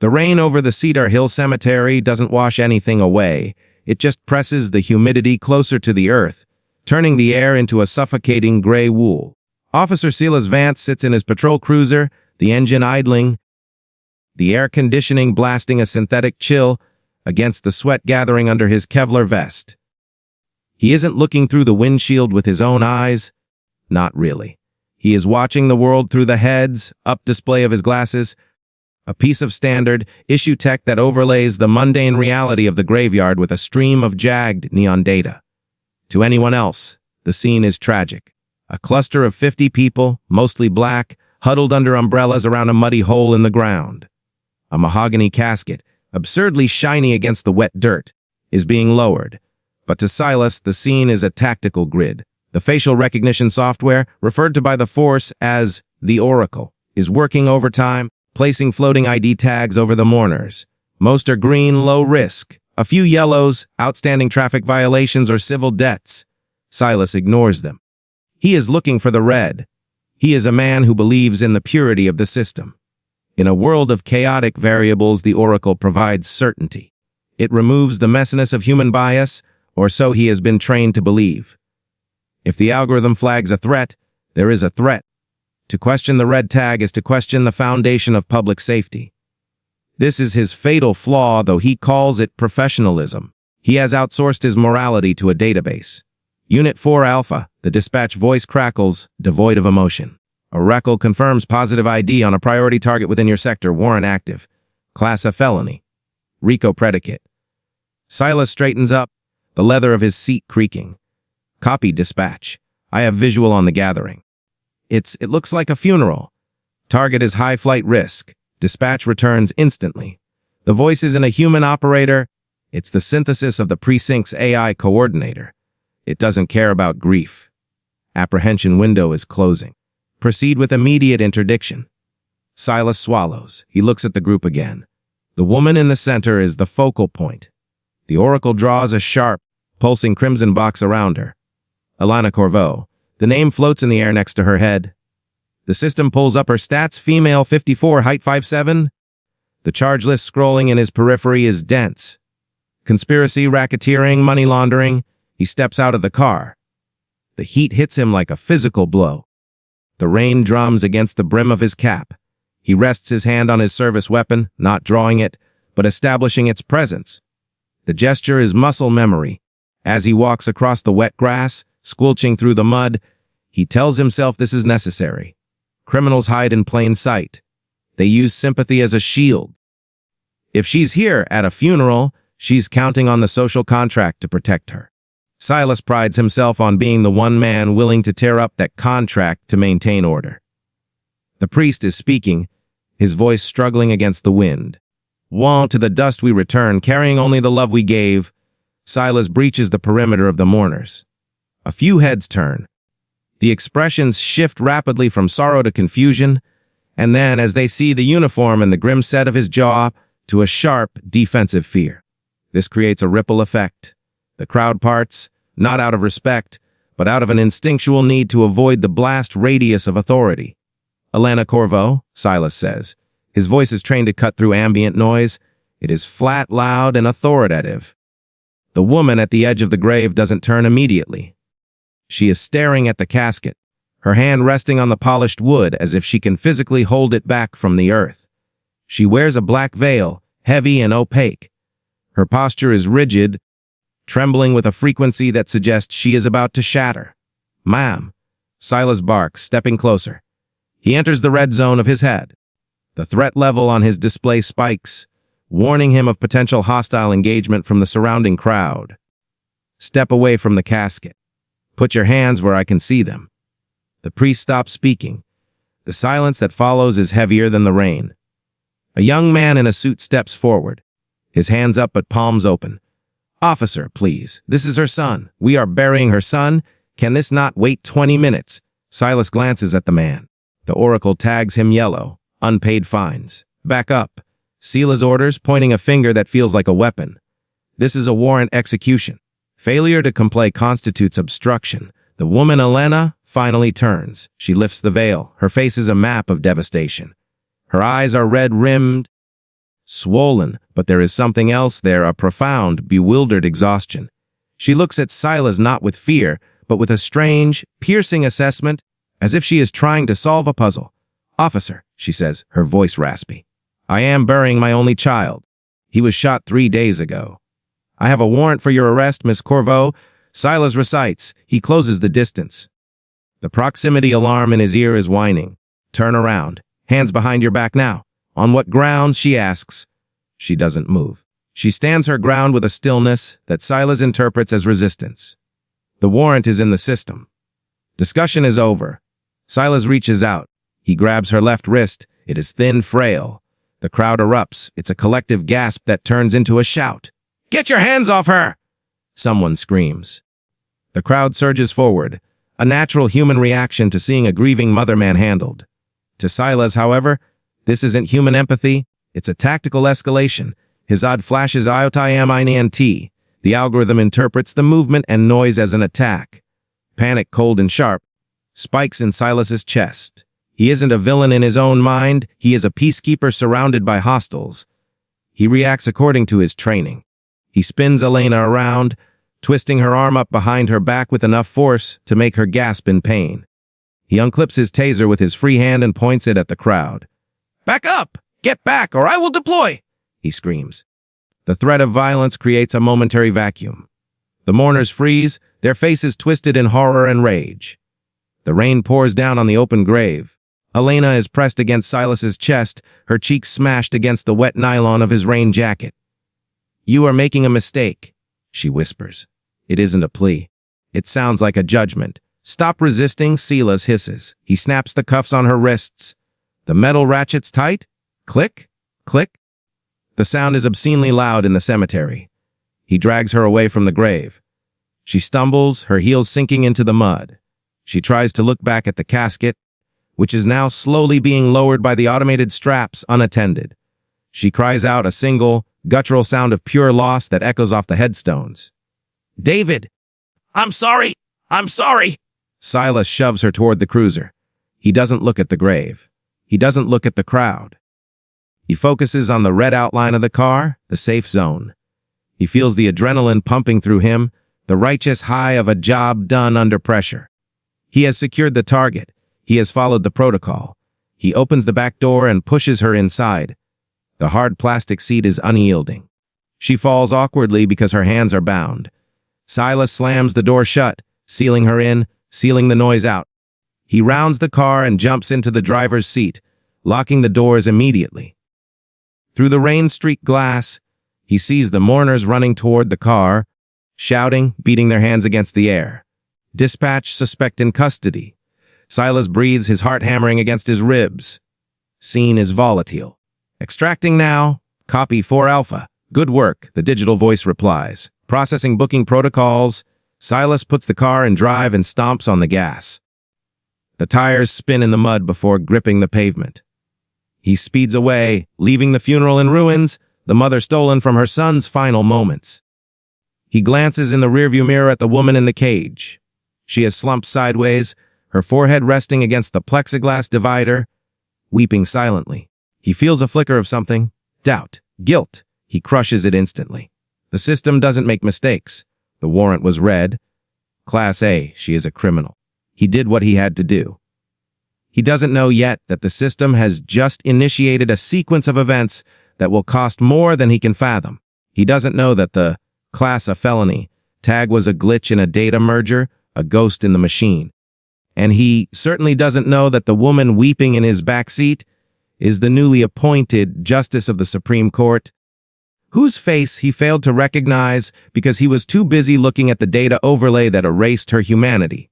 The rain over the Cedar Hill Cemetery doesn't wash anything away. It just presses the humidity closer to the earth, turning the air into a suffocating gray wool. Officer Silas Vance sits in his patrol cruiser, the engine idling, the air conditioning blasting a synthetic chill against the sweat gathering under his Kevlar vest. He isn't looking through the windshield with his own eyes. Not really. He is watching the world through the heads-up display of his glasses, a piece of standard issue tech that overlays the mundane reality of the graveyard with a stream of jagged neon data. To anyone else, the scene is tragic. A cluster of 50 people, mostly black, huddled under umbrellas around a muddy hole in the ground. A mahogany casket, absurdly shiny against the wet dirt, is being lowered. But to Silas, the scene is a tactical grid. The facial recognition software, referred to by the Force as the Oracle, is working overtime, placing floating ID tags over the mourners. Most are green, low risk. A few yellows, outstanding traffic violations or civil debts. Silas ignores them. He is looking for the red. He is a man who believes in the purity of the system. In a world of chaotic variables, the Oracle provides certainty. It removes the messiness of human bias, or so he has been trained to believe. If the algorithm flags a threat, there is a threat. To question the red tag is to question the foundation of public safety. This is his fatal flaw, though he calls it professionalism. He has outsourced his morality to a database. Unit 4 Alpha, the dispatch voice crackles, devoid of emotion. Oracle confirms positive ID on a priority target within your sector, warrant active. Class a felony. RICO predicate. Silas straightens up, the leather of his seat creaking. Copy dispatch. I have visual on the gathering. It looks like a funeral. Target is high flight risk. Dispatch returns instantly. The voice isn't a human operator. It's the synthesis of the precinct's AI coordinator. It doesn't care about grief. Apprehension window is closing. Proceed with immediate interdiction. Silas swallows. He looks at the group again. The woman in the center is the focal point. The Oracle draws a sharp, pulsing crimson box around her. Alana Corvo. The name floats in the air next to her head. The system pulls up her stats, female 54, height 5'7". The charge list scrolling in his periphery is dense. Conspiracy, racketeering, money laundering. He steps out of the car. The heat hits him like a physical blow. The rain drums against the brim of his cap. He rests his hand on his service weapon, not drawing it, but establishing its presence. The gesture is muscle memory. As he walks across the wet grass, squelching through the mud, he tells himself this is necessary. Criminals hide in plain sight. They use sympathy as a shield. If she's here at a funeral, she's counting on the social contract to protect her. Silas prides himself on being the one man willing to tear up that contract to maintain order. The priest is speaking, his voice struggling against the wind. Woe to the dust we return, carrying only the love we gave. Silas breaches the perimeter of the mourners. A few heads turn. The expressions shift rapidly from sorrow to confusion, and then, as they see the uniform and the grim set of his jaw, to a sharp, defensive fear. This creates a ripple effect. The crowd parts, not out of respect, but out of an instinctual need to avoid the blast radius of authority. Alana Corvo, Silas says. His voice is trained to cut through ambient noise. It is flat, loud, and authoritative. The woman at the edge of the grave doesn't turn immediately. She is staring at the casket, her hand resting on the polished wood as if she can physically hold it back from the earth. She wears a black veil, heavy and opaque. Her posture is rigid, trembling with a frequency that suggests she is about to shatter. Ma'am, Silas barks, stepping closer. He enters the red zone of his head. The threat level on his display spikes, warning him of potential hostile engagement from the surrounding crowd. Step away from the casket. Put your hands where I can see them. The priest stops speaking. The silence that follows is heavier than the rain. A young man in a suit steps forward, his hands up but palms open. Officer, please. This is her son. We are burying her son. Can this not wait 20 minutes? Silas glances at the man. The Oracle tags him yellow. Unpaid fines. Back up. Silas orders, pointing a finger that feels like a weapon. This is a warrant execution. Failure to comply constitutes obstruction. The woman, Elena, finally turns. She lifts the veil. Her face is a map of devastation. Her eyes are red-rimmed. swollen, but there is something else there, a profound, bewildered exhaustion. She looks at Silas not with fear, but with a strange, piercing assessment, as if she is trying to solve a puzzle. "Officer," she says, her voice raspy, "I am burying my only child. He was shot 3 days ago. I have a warrant for your arrest, Miss Corvo." Silas recites. He closes the distance. The proximity alarm in his ear is whining. "Turn around. Hands behind your back now." "On what grounds?" she asks. She doesn't move. She stands her ground with a stillness that Silas interprets as resistance. The warrant is in the system. Discussion is over. Silas reaches out. He grabs her left wrist. It is thin, frail. The crowd erupts. It's a collective gasp that turns into a shout. "Get your hands off her!" Someone screams. The crowd surges forward, a natural human reaction to seeing a grieving mother manhandled. To Silas, however, this isn't human empathy. It's a tactical escalation. His odd flashes IOTIMINT. The algorithm interprets the movement and noise as an attack. Panic, cold and sharp, spikes in Silas's chest. He isn't a villain in his own mind. He is a peacekeeper surrounded by hostiles. He reacts according to his training. He spins Elena around, twisting her arm up behind her back with enough force to make her gasp in pain. He unclips his taser with his free hand and points it at the crowd. "Back up! Get back, or I will deploy!" he screams. The threat of violence creates a momentary vacuum. The mourners freeze, their faces twisted in horror and rage. The rain pours down on the open grave. Elena is pressed against Silas's chest, her cheeks smashed against the wet nylon of his rain jacket. "You are making a mistake," she whispers. It isn't a plea. It sounds like a judgment. "Stop resisting," Silas hisses. He snaps the cuffs on her wrists. The metal ratchets tight. Click, click. The sound is obscenely loud in the cemetery. He drags her away from the grave. She stumbles, her heels sinking into the mud. She tries to look back at the casket, which is now slowly being lowered by the automated straps unattended. She cries out a single, guttural sound of pure loss that echoes off the headstones. "David! I'm sorry! I'm sorry!" Silas shoves her toward the cruiser. He doesn't look at the grave. He doesn't look at the crowd. He focuses on the red outline of the car, the safe zone. He feels the adrenaline pumping through him, the righteous high of a job done under pressure. He has secured the target. He has followed the protocol. He opens the back door and pushes her inside. The hard plastic seat is unyielding. She falls awkwardly because her hands are bound. Silas slams the door shut, sealing her in, sealing the noise out. He rounds the car and jumps into the driver's seat, locking the doors immediately. Through the rain-streaked glass, he sees the mourners running toward the car, shouting, beating their hands against the air. "Dispatch suspect in custody." Silas breathes, his heart hammering against his ribs. Scene is volatile. "Extracting now. Copy 4 Alpha. Good work," the digital voice replies. Processing booking protocols, Silas puts the car in drive and stomps on the gas. The tires spin in the mud before gripping the pavement. He speeds away, leaving the funeral in ruins, the mother stolen from her son's final moments. He glances in the rearview mirror at the woman in the cage. She has slumped sideways, her forehead resting against the plexiglass divider, weeping silently. He feels a flicker of something, doubt, guilt. He crushes it instantly. The system doesn't make mistakes. The warrant was read. Class A, she is a criminal. He did what he had to do. He doesn't know yet that the system has just initiated a sequence of events that will cost more than he can fathom. He doesn't know that the Class A felony tag was a glitch in a data merger, a ghost in the machine. And he certainly doesn't know that the woman weeping in his backseat is the newly appointed Justice of the Supreme Court, whose face he failed to recognize because he was too busy looking at the data overlay that erased her humanity.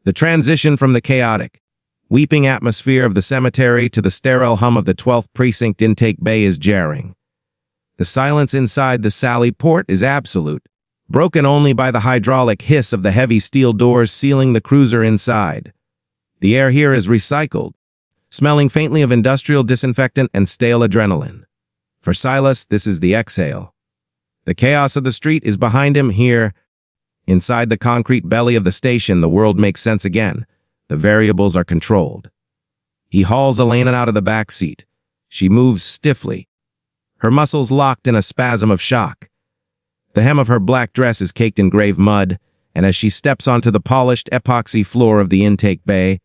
The transition from the chaotic, weeping atmosphere of the cemetery to the sterile hum of the 12th Precinct intake bay is jarring. The silence inside the Sally port is absolute, broken only by the hydraulic hiss of the heavy steel doors sealing the cruiser inside. The air here is recycled, smelling faintly of industrial disinfectant and stale adrenaline. For Silas, this is the exhale. The chaos of the street is behind him here. Inside the concrete belly of the station, the world makes sense again. The variables are controlled. He hauls Elena out of the back seat. She moves stiffly. her muscles locked in a spasm of shock. The hem of her black dress is caked in grave mud, and as she steps onto the polished epoxy floor of the intake bay,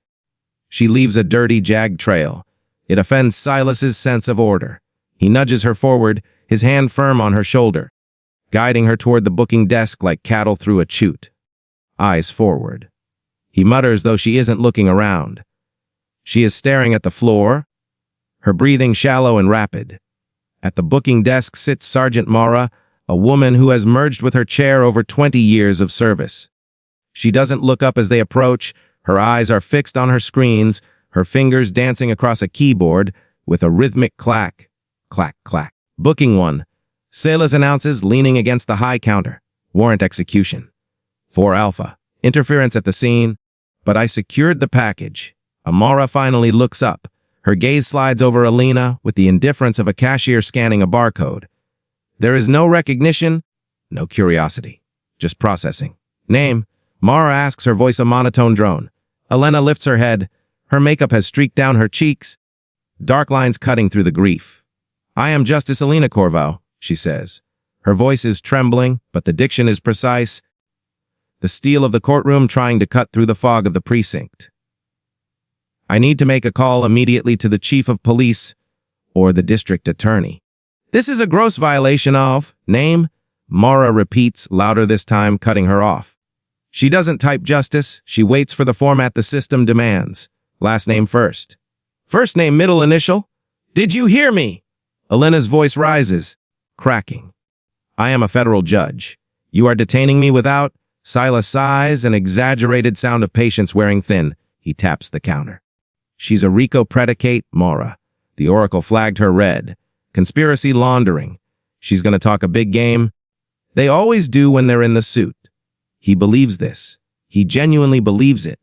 she leaves a dirty, jagged trail. It offends Silas's sense of order. He nudges her forward, his hand firm on her shoulder, guiding her toward the booking desk like cattle through a chute. Eyes forward. He mutters, though she isn't looking around. She is staring at the floor, her breathing shallow and rapid. At the booking desk sits Sergeant Mara, a woman who has merged with her chair over 20 years of service. She doesn't look up as they approach. Her eyes are fixed on her screens, her fingers dancing across a keyboard with a rhythmic clack, clack, clack. Booking 1. Silas announces, leaning against the high counter. Warrant execution. 4 Alpha. Interference at the scene, but I secured the package. Amara finally looks up. Her gaze slides over Alina with the indifference of a cashier scanning a barcode. There is no recognition, no curiosity, just processing. Name. Mara asks, her voice a monotone drone. Elena lifts her head. Her makeup has streaked down her cheeks, dark lines cutting through the grief. I am Justice Elena Corvo, she says. Her voice is trembling, but the diction is precise. The steel of the courtroom trying to cut through the fog of the precinct. I need to make a call immediately to the chief of police or the district attorney. This is a gross violation of name, Mara repeats, louder this time, cutting her off. She doesn't type justice. She waits for the format the system demands. Last name first. First name, middle initial. Did you hear me? Elena's voice rises, cracking. I am a federal judge. You are detaining me without... Silas sighs, an exaggerated sound of patience wearing thin. He taps the counter. She's a RICO predicate, Mara. The Oracle flagged her red. Conspiracy laundering. She's going to talk a big game. They always do when they're in the suit. He believes this. He genuinely believes it.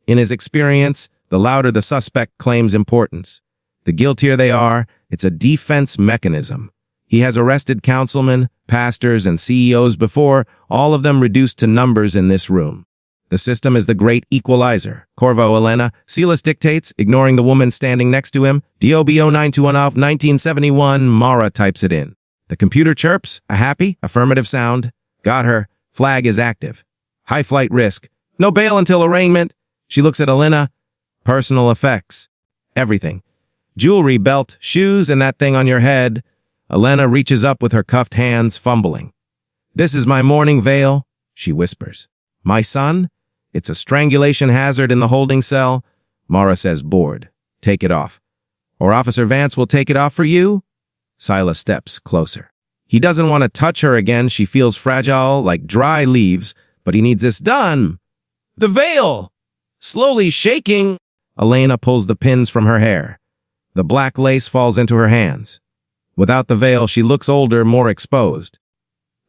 In his experience, the louder the suspect claims importance, the guiltier they are. It's a defense mechanism. He has arrested councilmen, pastors, and CEOs before, all of them reduced to numbers in this room. The system is the great equalizer. Corvo, Elena. Silas dictates, ignoring the woman standing next to him. DOBO 921 of 1971. Mara types it in. The computer chirps, a happy, affirmative sound. Got her. Flag is active. High flight risk. No bail until arraignment. She looks at Elena. Personal effects. Everything. Jewelry, belt, shoes, and that thing on your head. Elena reaches up with her cuffed hands, fumbling. This is my mourning veil, she whispers. My son? It's a strangulation hazard in the holding cell. Mara says, bored. Take it off. Or Officer Vance will take it off for you? Silas steps closer. He doesn't want to touch her again. She feels fragile, like dry leaves, but he needs this done. The veil! Slowly shaking. Elena pulls the pins from her hair. The black lace falls into her hands. Without the veil, she looks older, more exposed.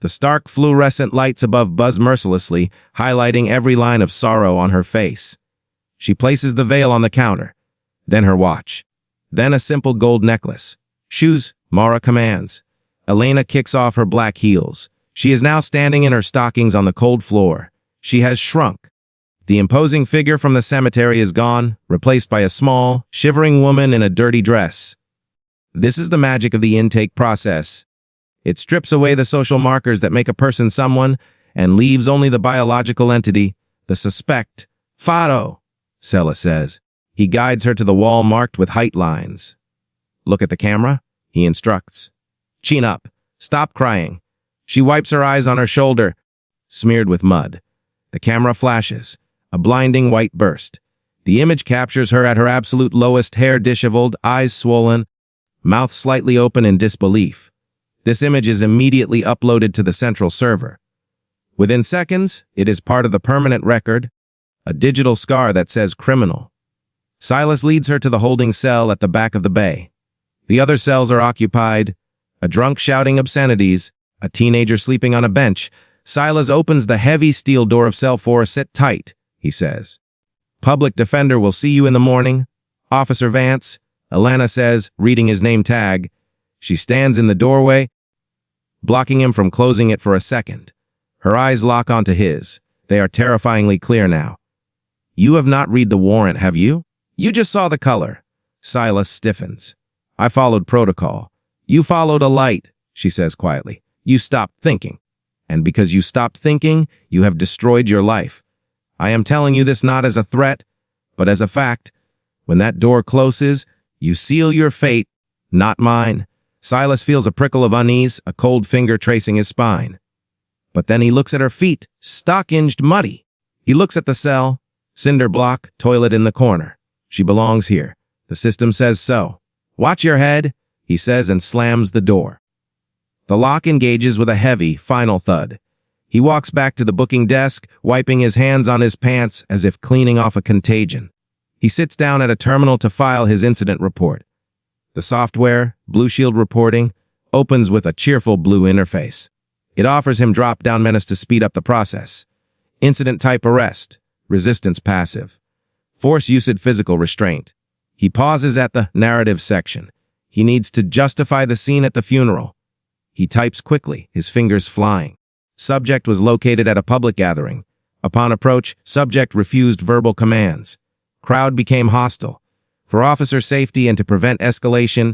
The stark fluorescent lights above buzz mercilessly, highlighting every line of sorrow on her face. She places the veil on the counter, then her watch, then a simple gold necklace. Shoes, Mara commands. Elena kicks off her black heels. She is now standing in her stockings on the cold floor. She has shrunk. The imposing figure from the cemetery is gone, replaced by a small, shivering woman in a dirty dress. This is the magic of the intake process. It strips away the social markers that make a person someone and leaves only the biological entity, the suspect. Fado, Silas says. He guides her to the wall marked with height lines. Look at the camera, he instructs. Chin up. Stop crying. She wipes her eyes on her shoulder, smeared with mud. The camera flashes, a blinding white burst. The image captures her at her absolute lowest, hair disheveled, eyes swollen, mouth slightly open in disbelief. This image is immediately uploaded to the central server. Within seconds, it is part of the permanent record, a digital scar that says criminal. Silas leads her to the holding cell at the back of the bay. The other cells are occupied, a drunk shouting obscenities, a teenager sleeping on a bench. Silas opens the heavy steel door of cell 4. Sit tight, he says. Public defender will see you in the morning. Officer Vance, Elena says, reading his name tag. She stands in the doorway, blocking him from closing it for a second. Her eyes lock onto his. They are terrifyingly clear now. You have not read the warrant, have you? You just saw the color. Silas stiffens. I followed protocol. You followed a light, she says quietly. You stopped thinking. And because you stopped thinking, you have destroyed your life. I am telling you this not as a threat, but as a fact. When that door closes, you seal your fate, not mine. Silas feels a prickle of unease, a cold finger tracing his spine. But then he looks at her feet, stock-inged muddy. He looks at the cell, cinder block, toilet in the corner. She belongs here. The system says so. Watch your head, he says and slams the door. The lock engages with a heavy, final thud. He walks back to the booking desk, wiping his hands on his pants as if cleaning off a contagion. He sits down at a terminal to file his incident report. The software, Blue Shield reporting, opens with a cheerful blue interface. It offers him drop-down menus to speed up the process. Incident type arrest, resistance passive, force usage physical restraint. He pauses at the narrative section. He needs to justify the scene at the funeral. He types quickly, his fingers flying. Subject was located at a public gathering. Upon approach, subject refused verbal commands. Crowd became hostile. For officer safety and to prevent escalation,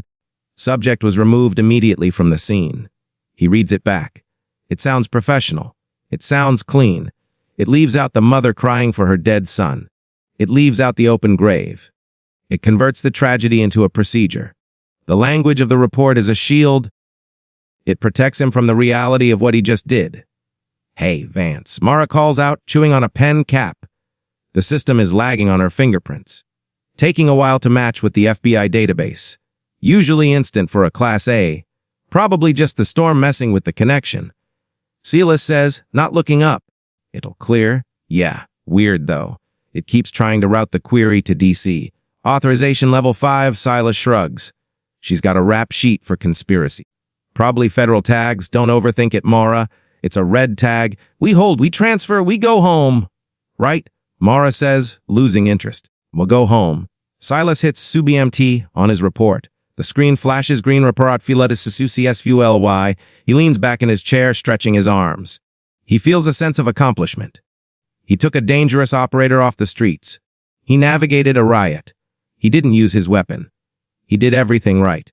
subject was removed immediately from the scene. He reads it back. It sounds professional. It sounds clean. It leaves out the mother crying for her dead son. It leaves out the open grave. It converts the tragedy into a procedure. The language of the report is a shield. It protects him from the reality of what he just did. Hey, Vance, Mara calls out, chewing on a pen cap. The system is lagging on her fingerprints, taking a while to match with the FBI database. Usually instant for a Class A. Probably just the storm messing with the connection. Silas says, not looking up. It'll clear? Yeah, weird though. It keeps trying to route the query to DC. Authorization level 5, Silas shrugs. She's got a rap sheet for conspiracy. Probably federal tags, don't overthink it, Mara. It's a red tag. We hold, we transfer, we go home. Right? Mara says, losing interest. We'll go home. Silas hits SUBMT on his report. The screen flashes green report CSVULY. He leans back in his chair, stretching his arms. He feels a sense of accomplishment. He took a dangerous operator off the streets. He navigated a riot. He didn't use his weapon. He did everything right.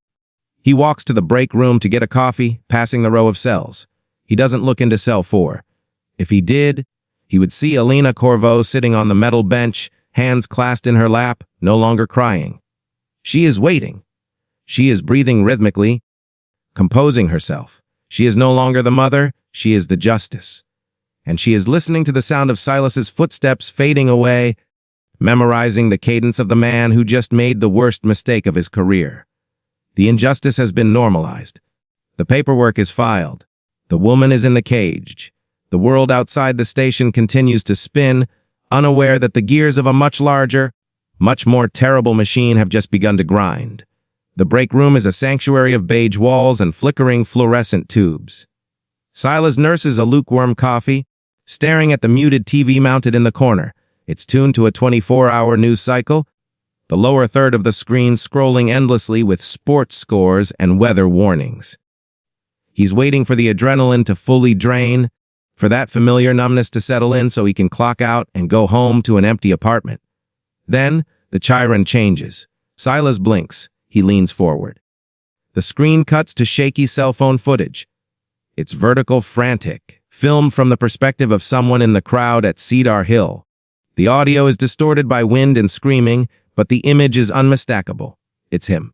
He walks to the break room to get a coffee, passing the row of cells. He doesn't look into cell 4. If he did, he would see Alina Corvo sitting on the metal bench, hands clasped in her lap, no longer crying. She is waiting. She is breathing rhythmically, composing herself. She is no longer the mother, she is the justice. And she is listening to the sound of Silas's footsteps fading away, memorizing the cadence of the man who just made the worst mistake of his career. The injustice has been normalized. The paperwork is filed. The woman is in the cage. The world outside the station continues to spin, unaware that the gears of a much larger, much more terrible machine have just begun to grind. The break room is a sanctuary of beige walls and flickering fluorescent tubes. Silas nurses a lukewarm coffee, staring at the muted TV mounted in the corner. It's tuned to a 24-hour news cycle, the lower third of the screen scrolling endlessly with sports scores and weather warnings. He's waiting for the adrenaline to fully drain, for that familiar numbness to settle in so he can clock out and go home to an empty apartment. Then, the chyron changes. Silas blinks. He leans forward. The screen cuts to shaky cell phone footage. It's vertical, frantic, filmed from the perspective of someone in the crowd at Cedar Hill. The audio is distorted by wind and screaming, but the image is unmistakable. It's him.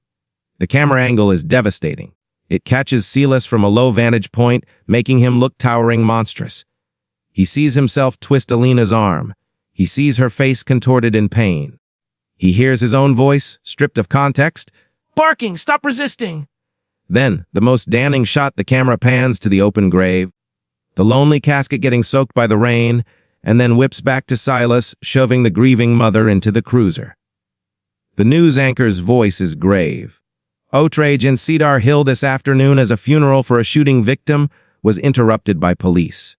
The camera angle is devastating. It catches Silas from a low vantage point, making him look towering monstrous. He sees himself twist Alina's arm. He sees her face contorted in pain. He hears his own voice, stripped of context, barking, "Stop resisting!" Then, the most damning shot, the camera pans to the open grave, the lonely casket getting soaked by the rain, and then whips back to Silas, shoving the grieving mother into the cruiser. The news anchor's voice is grave. Outrage in Cedar Hill this afternoon as a funeral for a shooting victim was interrupted by police.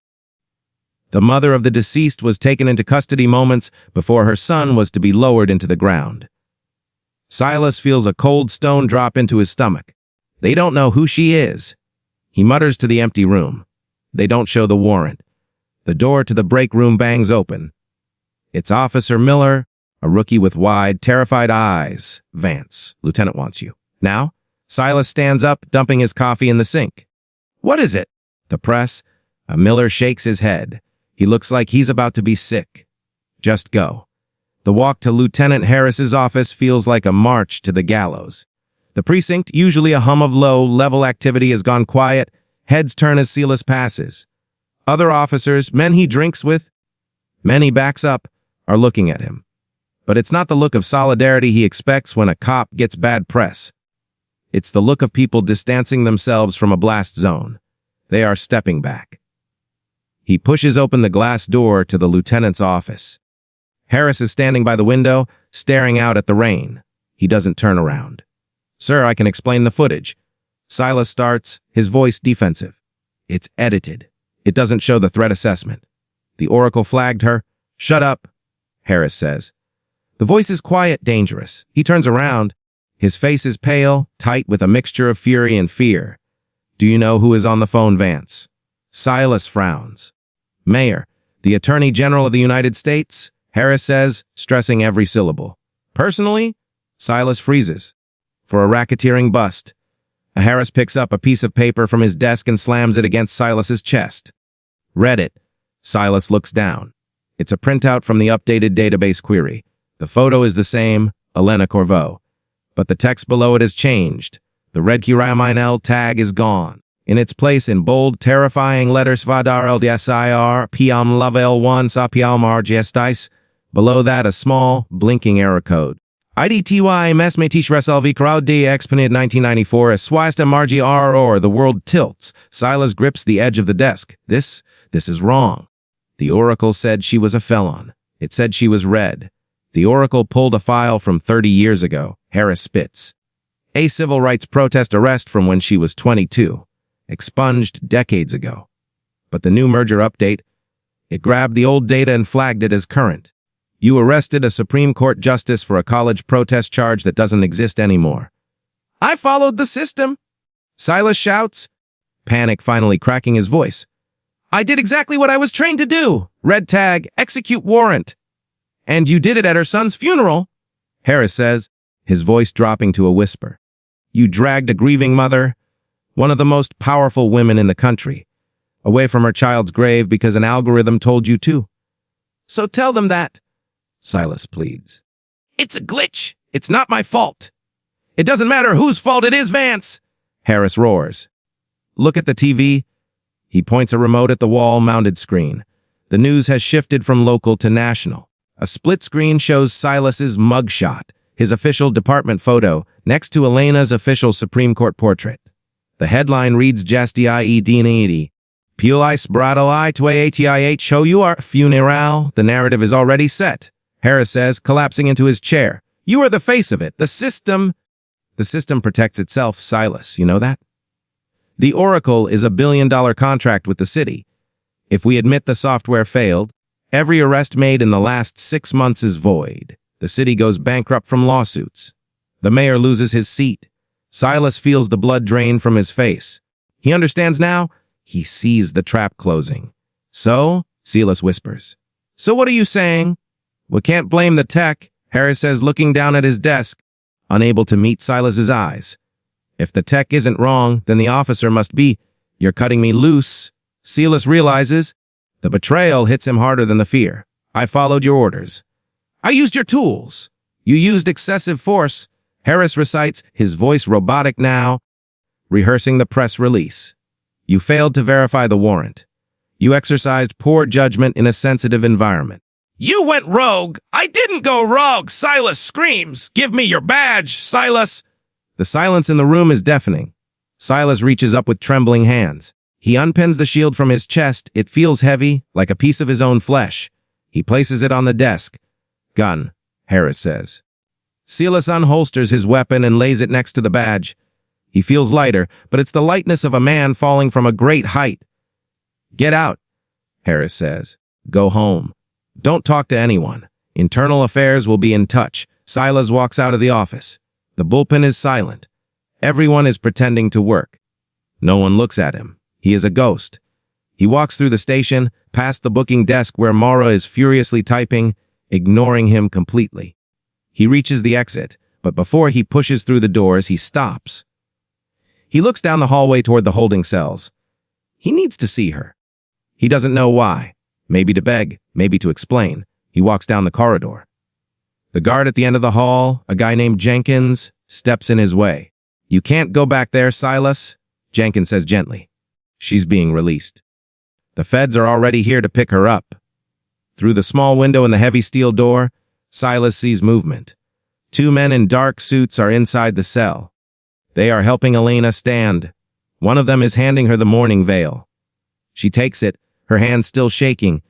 The mother of the deceased was taken into custody moments before her son was to be lowered into the ground. Silas feels a cold stone drop into his stomach. They don't know who she is. He mutters to the empty room. They don't show the warrant. The door to the break room bangs open. It's Officer Miller, a rookie with wide, terrified eyes. "Vance, Lieutenant wants you." "Now?" Silas stands up, dumping his coffee in the sink. What is it? The press. Miller shakes his head. He looks like he's about to be sick. Just go. The walk to Lieutenant Harris's office feels like a march to the gallows. The precinct, usually a hum of low-level activity, has gone quiet. Heads turn as Silas passes. Other officers, men he drinks with, men he backs up, are looking at him. But it's not the look of solidarity he expects when a cop gets bad press. It's the look of people distancing themselves from a blast zone. They are stepping back. He pushes open the glass door to the lieutenant's office. Harris is standing by the window, staring out at the rain. He doesn't turn around. Sir, I can explain the footage. Silas starts, his voice defensive. It's edited. It doesn't show the threat assessment. The Oracle flagged her. Shut up, Harris says. The voice is quiet, dangerous. He turns around. His face is pale, tight with a mixture of fury and fear. Do you know who is on the phone, Vance? Silas frowns. Mayor, the Attorney General of the United States, Harris says, stressing every syllable. Personally? Silas freezes. For a racketeering bust. Harris picks up a piece of paper from his desk and slams it against Silas's chest. Read it. Silas looks down. It's a printout from the updated database query. The photo is the same, Elena Corvo. But the text below it has changed. The red Kiraminel tag is gone. In its place, in bold, terrifying letters, Vadar LDSIR, Piam Lavel 1 Sapiam RGSDICE. Below that, a small, blinking error code. IDTY Mesmetish Resolvi Crowd D Exponent 1994 as Swasta Margi or the world tilts. Silas grips the edge of the desk. This is wrong. The Oracle said she was a felon. It said she was red. The Oracle pulled a file from 30 years ago. Harris spits. A civil rights protest arrest from when she was 22. Expunged decades ago. But the new merger update, it grabbed the old data and flagged it as current. You arrested a Supreme Court justice for a college protest charge that doesn't exist anymore. I followed the system, Silas shouts, panic finally cracking his voice. I did exactly what I was trained to do. Red tag, execute warrant. And you did it at her son's funeral, Harris says, his voice dropping to a whisper. You dragged a grieving mother, one of the most powerful women in the country, away from her child's grave because an algorithm told you to. So tell them that, Silas pleads. It's a glitch. It's not my fault. It doesn't matter whose fault it is, Vance, Harris roars. Look at the TV. He points a remote at the wall-mounted screen. The news has shifted from local to national. A split screen shows Silas's mugshot, his official department photo, next to Elena's official Supreme Court portrait. The headline reads Justii Diniti. Pulis Bradalai Twaatih Show you are funeral. The narrative is already set, Harris says, collapsing into his chair. You are the face of it. The system protects itself, Silas. You know that? The Oracle is a billion-dollar contract with the city. If we admit the software failed, every arrest made in the last 6 months is void. The city goes bankrupt from lawsuits. The mayor loses his seat. Silas feels the blood drain from his face. He understands now. He sees the trap closing. So, Silas whispers. So what are you saying? We can't blame the tech, Harris says, looking down at his desk, unable to meet Silas's eyes. If the tech isn't wrong, then the officer must be. You're cutting me loose. Silas realizes. The betrayal hits him harder than the fear. I followed your orders. I used your tools. You used excessive force, Harris recites, his voice robotic now, rehearsing the press release. You failed to verify the warrant. You exercised poor judgment in a sensitive environment. You went rogue. I didn't go rogue, Silas screams. Give me your badge, Silas. The silence in the room is deafening. Silas reaches up with trembling hands. He unpins the shield from his chest. It feels heavy, like a piece of his own flesh. He places it on the desk. Gun, Harris says. Silas unholsters his weapon and lays it next to the badge. He feels lighter, but it's the lightness of a man falling from a great height. Get out, Harris says. Go home. Don't talk to anyone. Internal affairs will be in touch. Silas walks out of the office. The bullpen is silent. Everyone is pretending to work. No one looks at him. He is a ghost. He walks through the station, past the booking desk where Maura is furiously typing, ignoring him completely. He reaches the exit, but before he pushes through the doors, he stops. He looks down the hallway toward the holding cells. He needs to see her. He doesn't know why. Maybe to beg, maybe to explain. He walks down the corridor. The guard at the end of the hall, a guy named Jenkins, steps in his way. "You can't go back there, Silas," Jenkins says gently. She's being released. The feds are already here to pick her up. Through the small window in the heavy steel door, Silas sees movement. 2 men in dark suits are inside the cell. They are helping Elena stand. One of them is handing her the mourning veil. She takes it, her hand still shaking,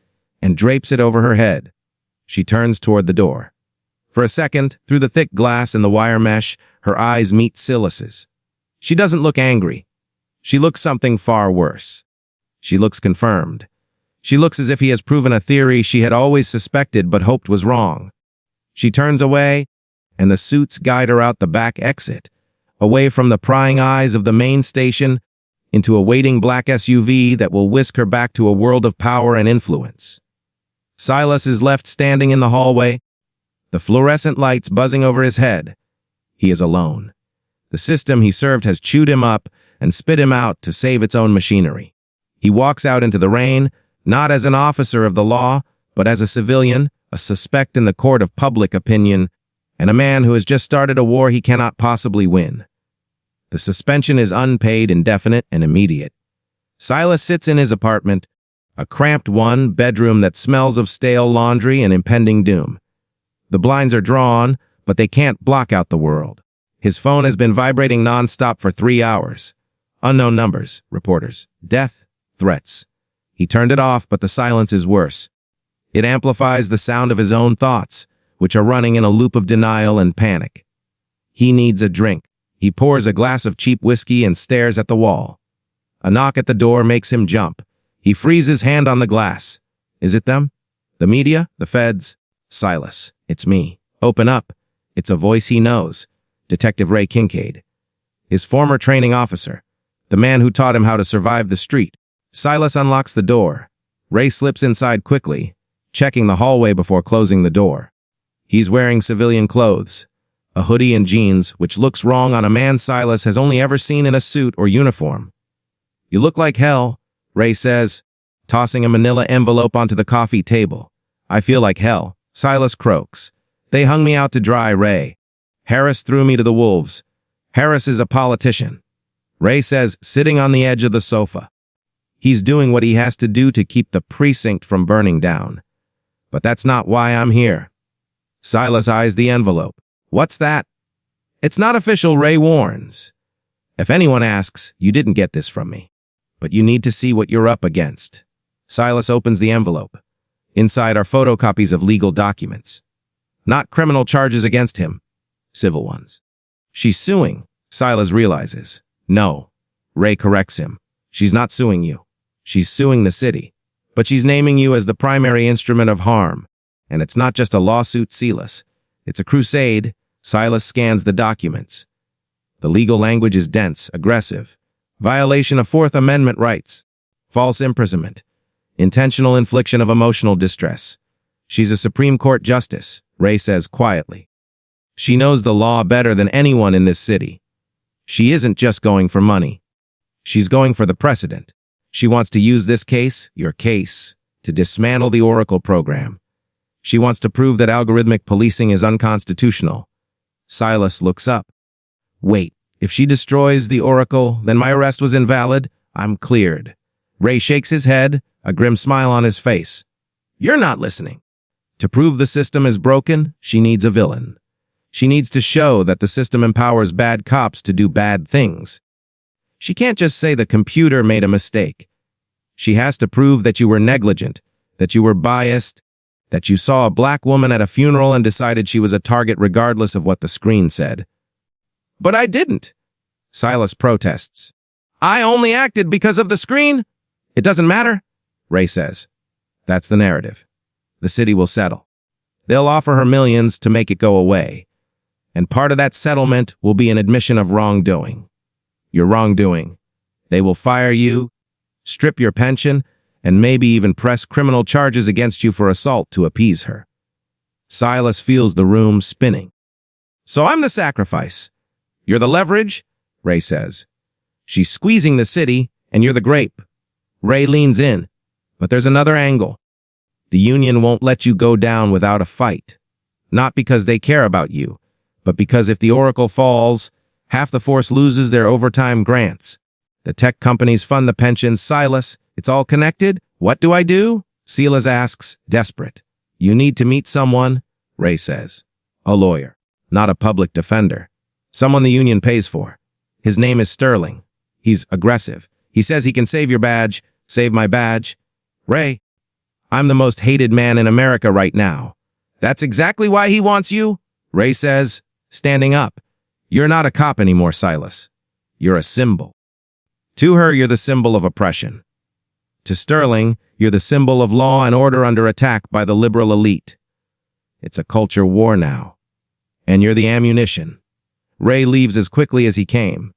and drapes it over her head. She turns toward the door. For a second, through the thick glass and the wire mesh, her eyes meet Silas's. She doesn't look angry. She looks something far worse. She looks confirmed. She looks as if he has proven a theory she had always suspected but hoped was wrong. She turns away, and the suits guide her out the back exit, away from the prying eyes of the main station, into a waiting black SUV that will whisk her back to a world of power and influence. Silas is left standing in the hallway, the fluorescent lights buzzing over his head. He is alone. The system he served has chewed him up and spit him out to save its own machinery. He walks out into the rain, not as an officer of the law, but as a civilian, a suspect in the court of public opinion, and a man who has just started a war he cannot possibly win. The suspension is unpaid, indefinite, and immediate. Silas sits in his apartment, a cramped one-bedroom that smells of stale laundry and impending doom. The blinds are drawn, but they can't block out the world. His phone has been vibrating nonstop for 3 hours. Unknown numbers, reporters, death, threats. He turned it off, but the silence is worse. It amplifies the sound of his own thoughts, which are running in a loop of denial and panic. He needs a drink. He pours a glass of cheap whiskey and stares at the wall. A knock at the door makes him jump. He frees his hand on the glass. Is it them? The media? The feds? Silas, it's me. Open up. It's a voice he knows. Detective Ray Kincaid. His former training officer. The man who taught him how to survive the street. Silas unlocks the door. Ray slips inside quickly, checking the hallway before closing the door. He's wearing civilian clothes, a hoodie and jeans, which looks wrong on a man Silas has only ever seen in a suit or uniform. "You look like hell," Ray says, tossing a manila envelope onto the coffee table. "I feel like hell," Silas croaks. "They hung me out to dry, Ray. Harris threw me to the wolves. Harris is a politician," Ray says, sitting on the edge of the sofa. He's doing what he has to do to keep the precinct from burning down. "But that's not why I'm here." Silas eyes the envelope. "What's that?" "It's not official," Ray warns. "If anyone asks, you didn't get this from me. But you need to see what you're up against." Silas opens the envelope. Inside are photocopies of legal documents. Not criminal charges against him, civil ones. "She's suing," Silas realizes. "No," Ray corrects him. "She's not suing you. She's suing the city. But she's naming you as the primary instrument of harm. And it's not just a lawsuit, Silas. It's a crusade." Silas scans the documents. The legal language is dense, aggressive. Violation of Fourth Amendment rights. False imprisonment. Intentional infliction of emotional distress. She's a Supreme Court justice, Ray says quietly. She knows the law better than anyone in this city. She isn't just going for money. She's going for the precedent. She wants to use this case, your case, to dismantle the Oracle program. She wants to prove that algorithmic policing is unconstitutional. Silas looks up. "Wait, if she destroys the Oracle, then my arrest was invalid. I'm cleared." Ray shakes his head, a grim smile on his face. "You're not listening. To prove the system is broken, she needs a villain. She needs to show that the system empowers bad cops to do bad things. She can't just say the computer made a mistake. She has to prove that you were negligent, that you were biased, that you saw a black woman at a funeral and decided she was a target regardless of what the screen said." "But I didn't," Silas protests. "I only acted because of the screen." "It doesn't matter," Ray says. "That's the narrative. The city will settle. They'll offer her millions to make it go away. And part of that settlement will be an admission of wrongdoing. Your wrongdoing. They will fire you, strip your pension, and maybe even press criminal charges against you for assault to appease her." Silas feels the room spinning. "So I'm the sacrifice. You're the leverage?" Ray says. She's squeezing the city, and you're the grape. Ray leans in. But there's another angle. The union won't let you go down without a fight. Not because they care about you, but because if the Oracle falls, half the force loses their overtime grants. The tech companies fund the pensions. Silas, it's all connected? What do I do? Silas asks, desperate. You need to meet someone, Ray says. A lawyer, not a public defender. Someone the union pays for. His name is Sterling. He's aggressive. He says he can save your badge, save my badge. Ray, I'm the most hated man in America right now. That's exactly why he wants you, Ray says, standing up. You're not a cop anymore, Silas. You're a symbol. To her, you're the symbol of oppression. To Sterling, you're the symbol of law and order under attack by the liberal elite. It's a culture war now. And you're the ammunition. Ray leaves as quickly as he came.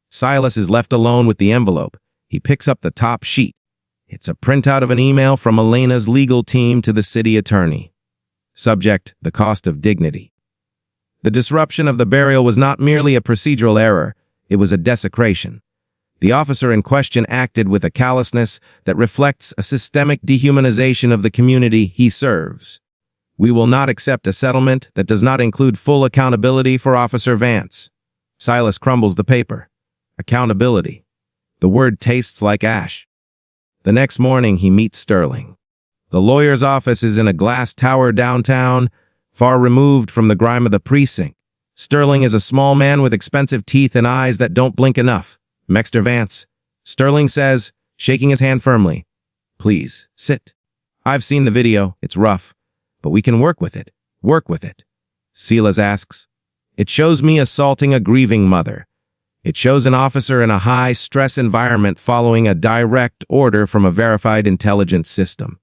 Silas is left alone with the envelope. He picks up the top sheet. It's a printout of an email from Elena's legal team to the city attorney. Subject, the cost of dignity. The disruption of the burial was not merely a procedural error, it was a desecration. The officer in question acted with a callousness that reflects a systemic dehumanization of the community he serves. We will not accept a settlement that does not include full accountability for Officer Vance. Silas crumbles the paper. Accountability. The word tastes like ash. The next morning, he meets Sterling. The lawyer's office is in a glass tower downtown, far removed from the grime of the precinct. Sterling is a small man with expensive teeth and eyes that don't blink enough. Mr. Vance, Sterling says, shaking his hand firmly. Please, sit. I've seen the video. It's rough, but we can work with it. Work with it. Silas asks. It shows me assaulting a grieving mother. It shows an officer in a high-stress environment following a direct order from a verified intelligence system.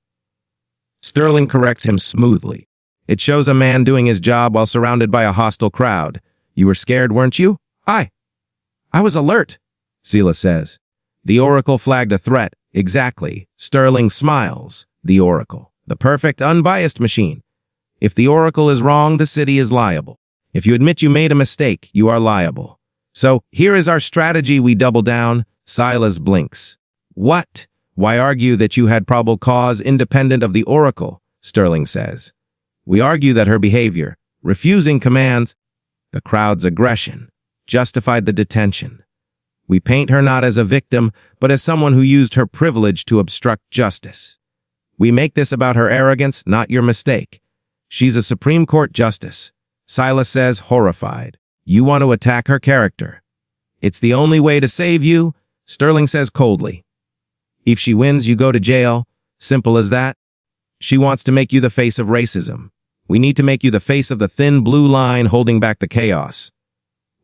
Sterling corrects him smoothly. It shows a man doing his job while surrounded by a hostile crowd. You were scared, weren't you? I was alert, Silas says. The Oracle flagged a threat. Exactly. Sterling smiles. The Oracle. The perfect, unbiased machine. If the Oracle is wrong, the city is liable. If you admit you made a mistake, you are liable. So, here is our strategy. We double down. Silas blinks. What? Why argue that you had probable cause independent of the Oracle? Sterling says. We argue that her behavior, refusing commands, the crowd's aggression, justified the detention. We paint her not as a victim, but as someone who used her privilege to obstruct justice. We make this about her arrogance, not your mistake. She's a Supreme Court justice. Silas says, horrified. You want to attack her character. It's the only way to save you, Sterling says coldly. If she wins, you go to jail. Simple as that. She wants to make you the face of racism. We need to make you the face of the thin blue line holding back the chaos.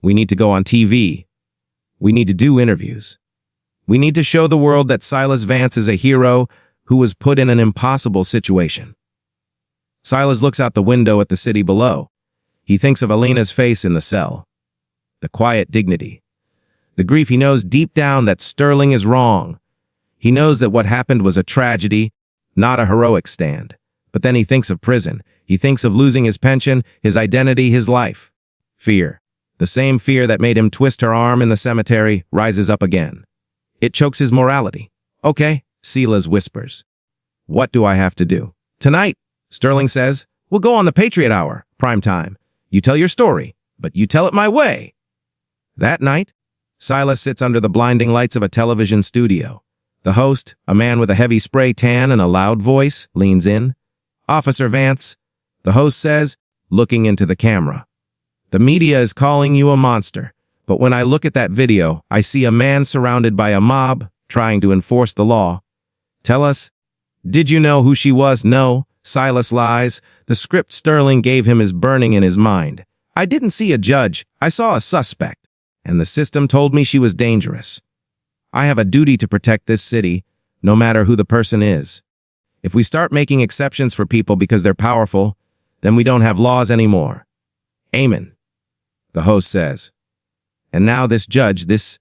We need to go on TV. We need to do interviews. We need to show the world that Silas Vance is a hero who was put in an impossible situation. Silas looks out the window at the city below. He thinks of Elena's face in the cell. The quiet dignity. The grief. He knows deep down that Sterling is wrong. He knows that what happened was a tragedy, not a heroic stand. But then he thinks of prison. He thinks of losing his pension, his identity, his life. Fear. The same fear that made him twist her arm in the cemetery rises up again. It chokes his morality. Okay, Silas whispers. What do I have to do? Tonight, Sterling says, we'll go on the Patriot Hour, prime time. You tell your story, but you tell it my way. That night, Silas sits under the blinding lights of a television studio. The host, a man with a heavy spray tan and a loud voice, leans in. Officer Vance, the host says, looking into the camera. The media is calling you a monster, but when I look at that video, I see a man surrounded by a mob trying to enforce the law. Tell us, did you know who she was? No, Silas lies. The script Sterling gave him is burning in his mind. I didn't see a judge. I saw a suspect, and the system told me she was dangerous. I have a duty to protect this city, no matter who the person is. If we start making exceptions for people because they're powerful, then we don't have laws anymore. Amen, the host says. And now this judge, this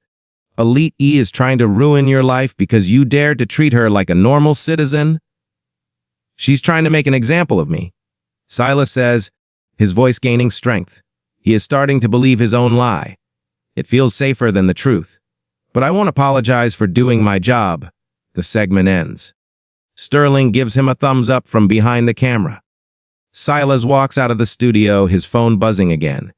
elite is trying to ruin your life because you dared to treat her like a normal citizen? She's trying to make an example of me. Silas says, his voice gaining strength. He is starting to believe his own lie. It feels safer than the truth. But I won't apologize for doing my job. The segment ends. Sterling gives him a thumbs up from behind the camera. Silas walks out of the studio, his phone buzzing again.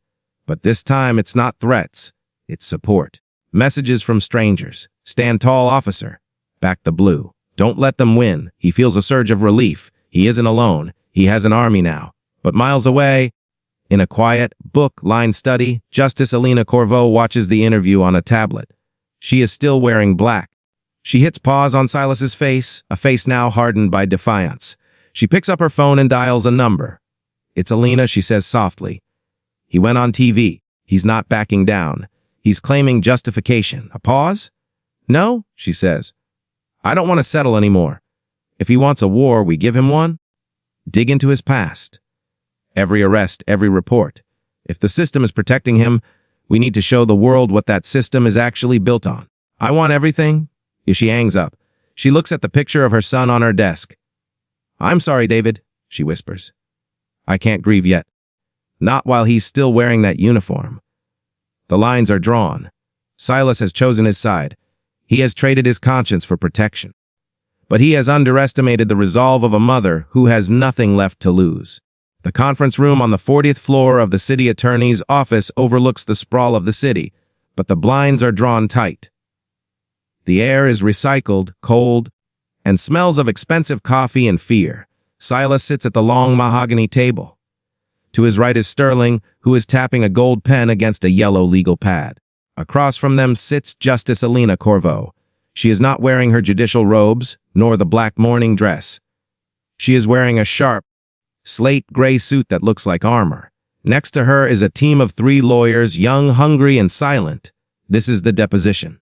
But this time it's not threats, it's support. Messages from strangers. Stand tall, officer. Back the blue. Don't let them win. He feels a surge of relief. He isn't alone. He has an army now. But miles away, in a quiet, book-lined study, Justice Alina Corvo watches the interview on a tablet. She is still wearing black. She hits pause on Silas's face, a face now hardened by defiance. She picks up her phone and dials a number. It's Alina, she says softly. He went on TV. He's not backing down. He's claiming justification. A pause? No, she says. I don't want to settle anymore. If he wants a war, we give him one. Dig into his past. Every arrest, every report. If the system is protecting him, we need to show the world what that system is actually built on. I want everything. She hangs up. She looks at the picture of her son on her desk. I'm sorry, David, she whispers. I can't grieve yet. Not while he's still wearing that uniform. The lines are drawn. Silas has chosen his side. He has traded his conscience for protection. But he has underestimated the resolve of a mother who has nothing left to lose. The conference room on the 40th floor of the city attorney's office overlooks the sprawl of the city, but the blinds are drawn tight. The air is recycled, cold, and smells of expensive coffee and fear. Silas sits at the long mahogany table. To his right is Sterling, who is tapping a gold pen against a yellow legal pad. Across from them sits Justice Alina Corvo. She is not wearing her judicial robes, nor the black mourning dress. She is wearing a sharp, slate gray suit that looks like armor. Next to her is a team of 3 lawyers, young, hungry, and silent. This is the deposition.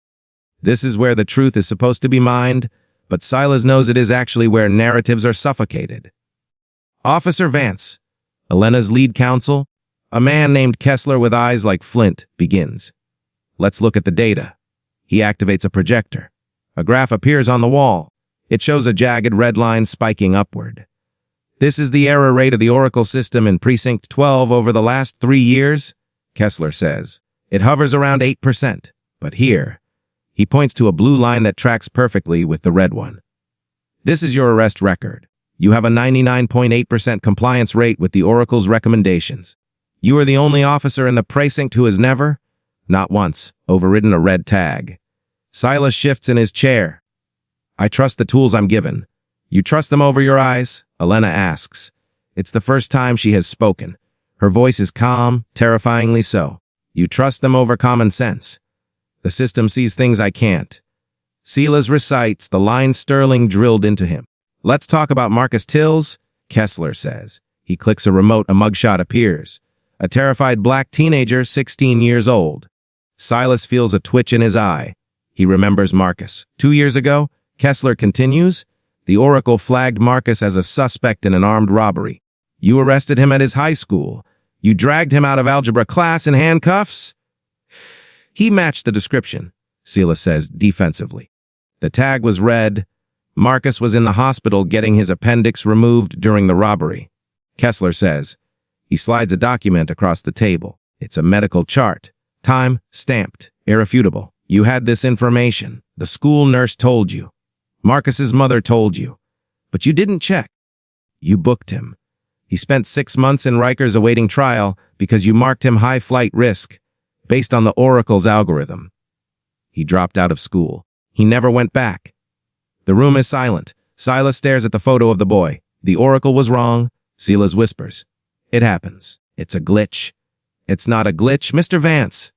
This is where the truth is supposed to be mined, but Silas knows it is actually where narratives are suffocated. Officer Vance, Elena's lead counsel, a man named Kessler with eyes like flint, begins. Let's look at the data. He activates a projector. A graph appears on the wall. It shows a jagged red line spiking upward. This is the error rate of the Oracle system in Precinct 12 over the last 3 years, Kessler says. It hovers around 8%, but here, he points to a blue line that tracks perfectly with the red one. This is your arrest record. You have a 99.8% compliance rate with the Oracle's recommendations. You are the only officer in the precinct who has never, not once, overridden a red tag. Silas shifts in his chair. I trust the tools I'm given. You trust them over your eyes? Elena asks. It's the first time she has spoken. Her voice is calm, terrifyingly so. You trust them over common sense. The system sees things I can't. Silas recites the line Sterling drilled into him. Let's talk about Marcus Tills, Kessler says. He clicks a remote, a mugshot appears. A terrified black teenager, 16 years old. Silas feels a twitch in his eye. He remembers Marcus. 2 years ago, Kessler continues, the Oracle flagged Marcus as a suspect in an armed robbery. You arrested him at his high school. You dragged him out of algebra class in handcuffs? He matched the description, Silas says defensively. The tag was red. Marcus was in the hospital getting his appendix removed during the robbery. Kessler says. He slides a document across the table. It's a medical chart. Time, stamped, irrefutable. You had this information. The school nurse told you. Marcus's mother told you. But you didn't check. You booked him. He spent 6 months in Rikers awaiting trial because you marked him high flight risk, based on the Oracle's algorithm. He dropped out of school. He never went back. The room is silent. Silas stares at the photo of the boy. The Oracle was wrong, Silas whispers. It happens. It's a glitch. It's not a glitch, Mr. Vance,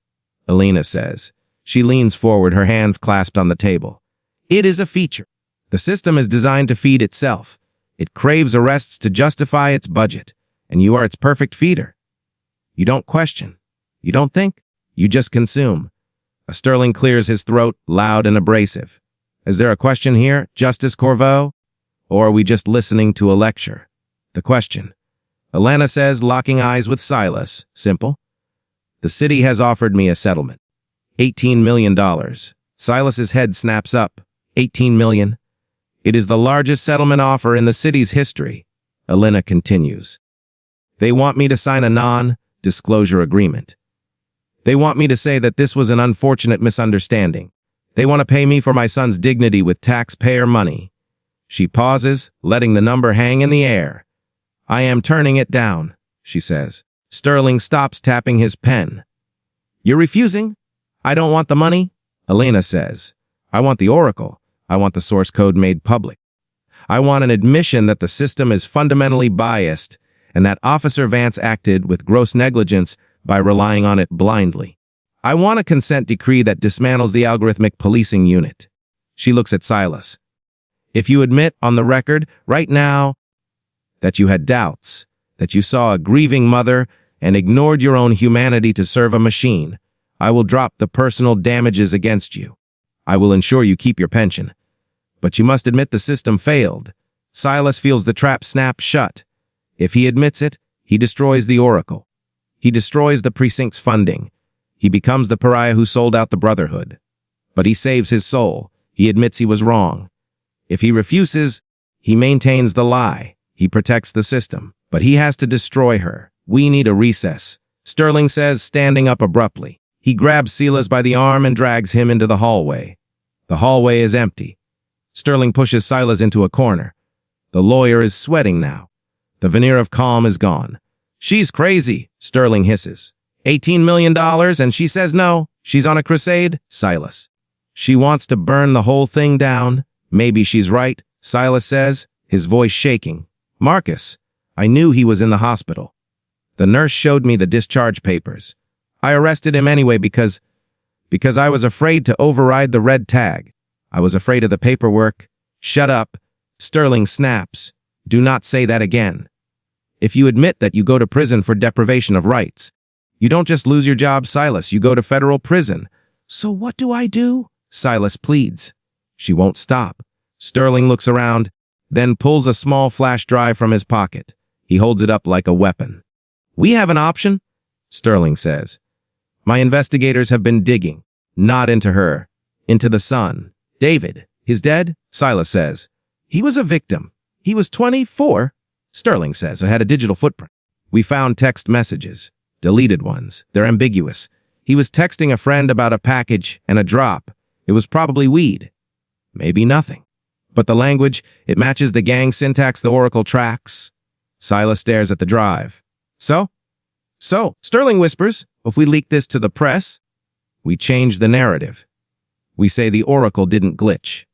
Alina says. She leans forward, her hands clasped on the table. It is a feature. The system is designed to feed itself. It craves arrests to justify its budget, and you are its perfect feeder. You don't question. You don't think. You just consume. A Sterling clears his throat, loud and abrasive. Is there a question here, Justice Corvo? Or are we just listening to a lecture? The question. Alana says, locking eyes with Silas. Simple. The city has offered me a settlement. $18 million. Silas's head snaps up. $18 million. It is the largest settlement offer in the city's history. Alina continues. They want me to sign a non-disclosure agreement. They want me to say that this was an unfortunate misunderstanding. They want to pay me for my son's dignity with taxpayer money. She pauses, letting the number hang in the air. I am turning it down, she says. Sterling stops tapping his pen. You're refusing? I don't want the money, Elena says. I want the oracle. I want the source code made public. I want an admission that the system is fundamentally biased and that Officer Vance acted with gross negligence by relying on it blindly. I want a consent decree that dismantles the algorithmic policing unit. She looks at Silas. If you admit on the record right now that you had doubts, that you saw a grieving mother and ignored your own humanity to serve a machine, I will drop the personal damages against you. I will ensure you keep your pension. But you must admit the system failed. Silas feels the trap snap shut. If he admits it, he destroys the oracle. He destroys the precinct's funding. He becomes the pariah who sold out the Brotherhood. But he saves his soul. He admits he was wrong. If he refuses, he maintains the lie. He protects the system. But he has to destroy her. We need a recess, Sterling says, standing up abruptly. He grabs Silas by the arm and drags him into the hallway. The hallway is empty. Sterling pushes Silas into a corner. The lawyer is sweating now. The veneer of calm is gone. She's crazy, Sterling hisses. $18 million and she says no. She's on a crusade, Silas. She wants to burn the whole thing down. Maybe she's right, Silas says, his voice shaking. Marcus, I knew he was in the hospital. The nurse showed me the discharge papers. I arrested him anyway because I was afraid to override the red tag. I was afraid of the paperwork. Shut up. Sterling snaps. Do not say that again. If you admit that you go to prison for deprivation of rights, you don't just lose your job, Silas, you go to federal prison. So what do I do? Silas pleads. She won't stop. Sterling looks around, then pulls a small flash drive from his pocket. He holds it up like a weapon. We have an option, Sterling says. My investigators have been digging, not into her, into the son. David, he's dead, Silas says. He was a victim. He was 24, Sterling says, and had a digital footprint. We found text messages, deleted ones. They're ambiguous. He was texting a friend about a package and a drop. It was probably weed. Maybe nothing. But the language, it matches the gang syntax the Oracle tracks. Silas stares at the drive. So, Sterling whispers, if we leak this to the press, we change the narrative. We say the Oracle didn't glitch.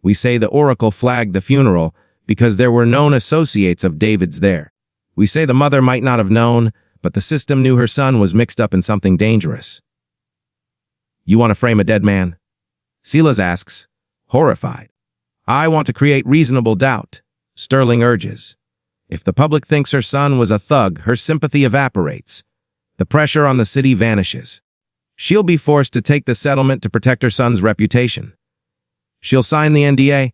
We say the Oracle flagged the funeral because there were known associates of David's there. We say the mother might not have known, but the system knew her son was mixed up in something dangerous. You want to frame a dead man? Silas asks, horrified. I want to create reasonable doubt, Sterling urges. If the public thinks her son was a thug, her sympathy evaporates. The pressure on the city vanishes. She'll be forced to take the settlement to protect her son's reputation. She'll sign the NDA.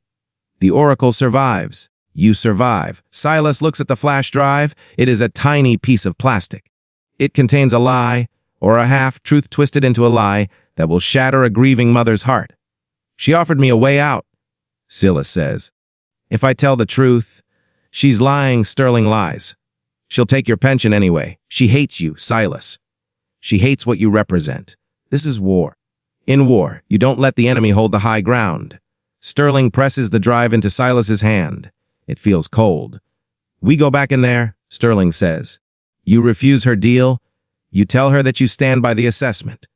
The Oracle survives. You survive. Silas looks at the flash drive. It is a tiny piece of plastic. It contains a lie, or a half-truth twisted into a lie, that will shatter a grieving mother's heart. She offered me a way out, Silas says. If I tell the truth, she's lying, Sterling lies. She'll take your pension anyway. She hates you, Silas. She hates what you represent. This is war. In war, you don't let the enemy hold the high ground. Sterling presses the drive into Silas's hand. It feels cold. We go back in there, Sterling says. You refuse her deal. You tell her that you stand by the assessment.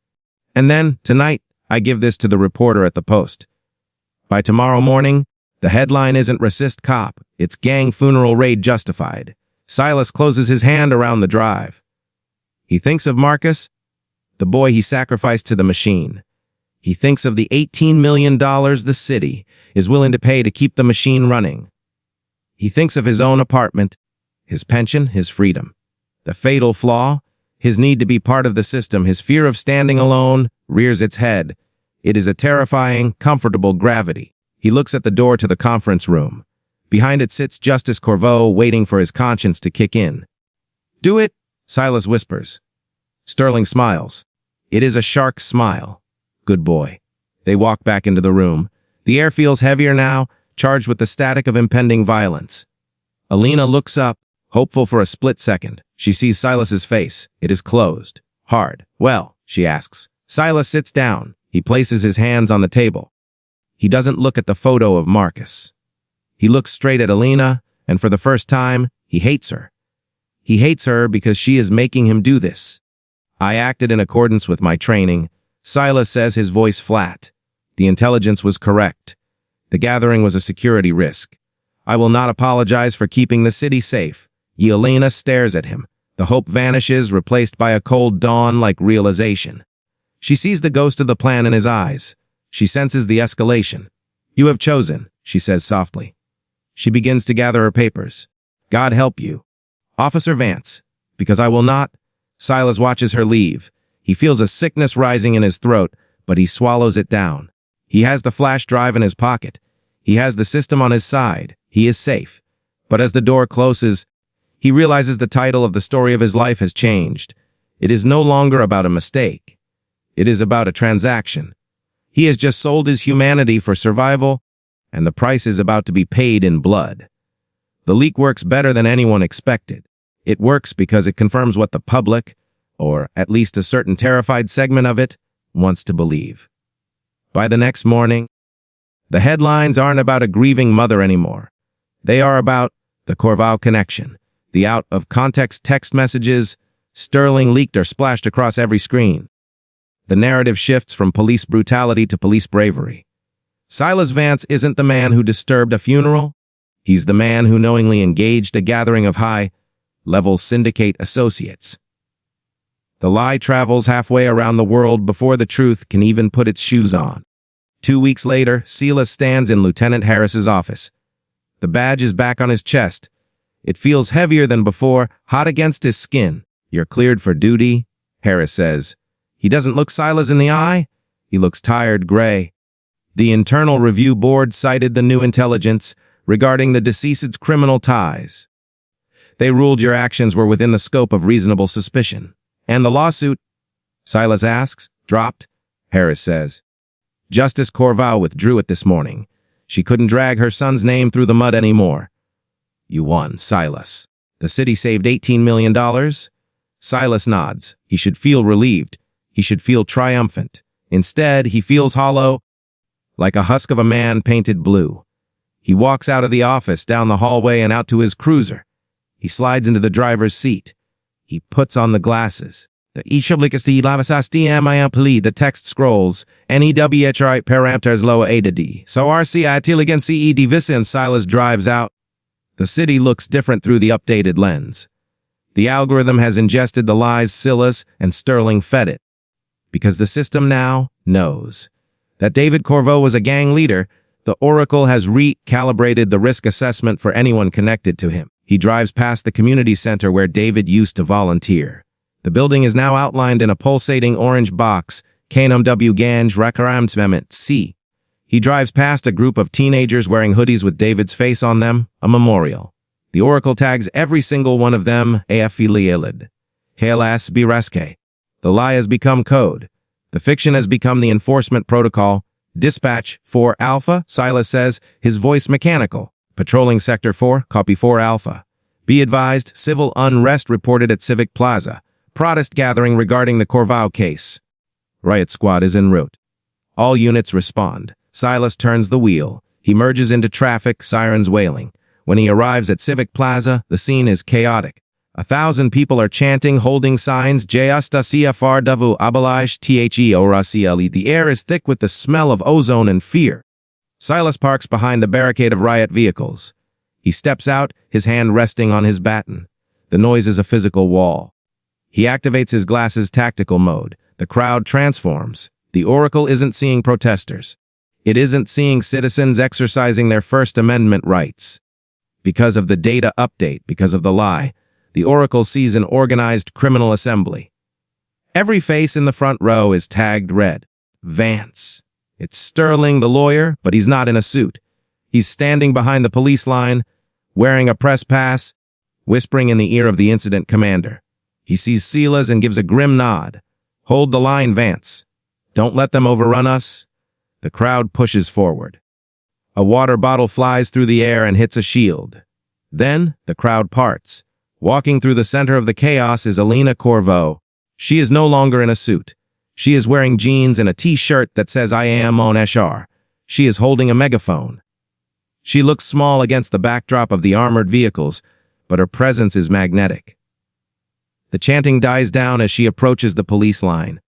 And then, tonight, I give this to the reporter at the Post. By tomorrow morning, the headline isn't racist cop, it's gang funeral raid justified. Silas closes his hand around the drive. He thinks of Marcus, the boy he sacrificed to the machine. He thinks of the $18 million the city is willing to pay to keep the machine running. He thinks of his own apartment, his pension, his freedom. The fatal flaw, his need to be part of the system, his fear of standing alone, rears its head. It is a terrifying, comfortable gravity. He looks at the door to the conference room. Behind it sits Justice Corveau, waiting for his conscience to kick in. Do it, Silas whispers. Sterling smiles. It is a shark smile. Good boy. They walk back into the room. The air feels heavier now, charged with the static of impending violence. Alina looks up, hopeful for a split second. She sees Silas's face. It is closed. Hard. Well, she asks. Silas sits down. He places his hands on the table. He doesn't look at the photo of Marcus. He looks straight at Alina, and for the first time, he hates her. He hates her because she is making him do this. I acted in accordance with my training. Silas says, his voice flat. The intelligence was correct. The gathering was a security risk. I will not apologize for keeping the city safe. Yelena stares at him. The hope vanishes, replaced by a cold dawn-like realization. She sees the ghost of the plan in his eyes. She senses the escalation. You have chosen, she says softly. She begins to gather her papers. God help you. Officer Vance, because I will not. Silas watches her leave. He feels a sickness rising in his throat, but he swallows it down. He has the flash drive in his pocket. He has the system on his side. He is safe. But as the door closes, he realizes the title of the story of his life has changed. It is no longer about a mistake. It is about a transaction. He has just sold his humanity for survival, and the price is about to be paid in blood. The leak works better than anyone expected. It works because it confirms what the public, or at least a certain terrified segment of it, wants to believe. By the next morning, the headlines aren't about a grieving mother anymore. They are about the Corval connection. The out-of-context text messages, Sterling leaked or splashed across every screen. The narrative shifts from police brutality to police bravery. Silas Vance isn't the man who disturbed a funeral. He's the man who knowingly engaged a gathering of high-level syndicate associates. The lie travels halfway around the world before the truth can even put its shoes on. 2 weeks later, Silas stands in Lieutenant Harris's office. The badge is back on his chest. It feels heavier than before, hot against his skin. You're cleared for duty, Harris says. He doesn't look Silas in the eye. He looks tired, gray. The Internal Review Board cited the new intelligence regarding the deceased's criminal ties. They ruled your actions were within the scope of reasonable suspicion. And the lawsuit, Silas asks, dropped, Harris says. Justice Corval withdrew it this morning. She couldn't drag her son's name through the mud anymore. You won, Silas. The city saved $18 million. Silas nods. He should feel relieved. He should feel triumphant. Instead, he feels hollow, like a husk of a man painted blue. He walks out of the office, down the hallway, and out to his cruiser. He slides into the driver's seat. He puts on the glasses. The text scrolls. NEWHRI parameters lower A to D. So RCI tiligan CED Visa and Silas drives out. The city looks different through the updated lens. The algorithm has ingested the lies Silas and Sterling fed it. Because the system now knows that David Corvo was a gang leader, the Oracle has recalibrated the risk assessment for anyone connected to him. He drives past the community center where David used to volunteer. The building is now outlined in a pulsating orange box, KNMW Ganj Rakaram C. He drives past a group of teenagers wearing hoodies with David's face on them, a memorial. The Oracle tags every single one of them Aafilielid. Halas Biraske. The lie has become code. The fiction has become the enforcement protocol. Dispatch 4 Alpha, Silas says, his voice mechanical. Patrolling Sector 4, copy 4 Alpha. Be advised, civil unrest reported at Civic Plaza. Protest gathering regarding the Corval case. Riot squad is en route. All units respond. Silas turns the wheel. He merges into traffic, sirens wailing. When he arrives at Civic Plaza, the scene is chaotic. 1,000 people are chanting, holding signs, Jastasia Fardavu Abalish The Oracle. The air is thick with the smell of ozone and fear. Silas parks behind the barricade of riot vehicles. He steps out, his hand resting on his baton. The noise is a physical wall. He activates his glasses tactical mode. The crowd transforms. The Oracle isn't seeing protesters. It isn't seeing citizens exercising their First Amendment rights. Because of the data update, because of the lie, the Oracle sees an organized criminal assembly. Every face in the front row is tagged red. Vance. It's Sterling, the lawyer, but he's not in a suit. He's standing behind the police line, wearing a press pass, whispering in the ear of the incident commander. He sees Silas and gives a grim nod. Hold the line, Vance. Don't let them overrun us. The crowd pushes forward. A water bottle flies through the air and hits a shield. Then, the crowd parts. Walking through the center of the chaos is Alina Corvo. She is no longer in a suit. She is wearing jeans and a t-shirt that says I am on HR. She is holding a megaphone. She looks small against the backdrop of the armored vehicles, but her presence is magnetic. The chanting dies down as she approaches the police line.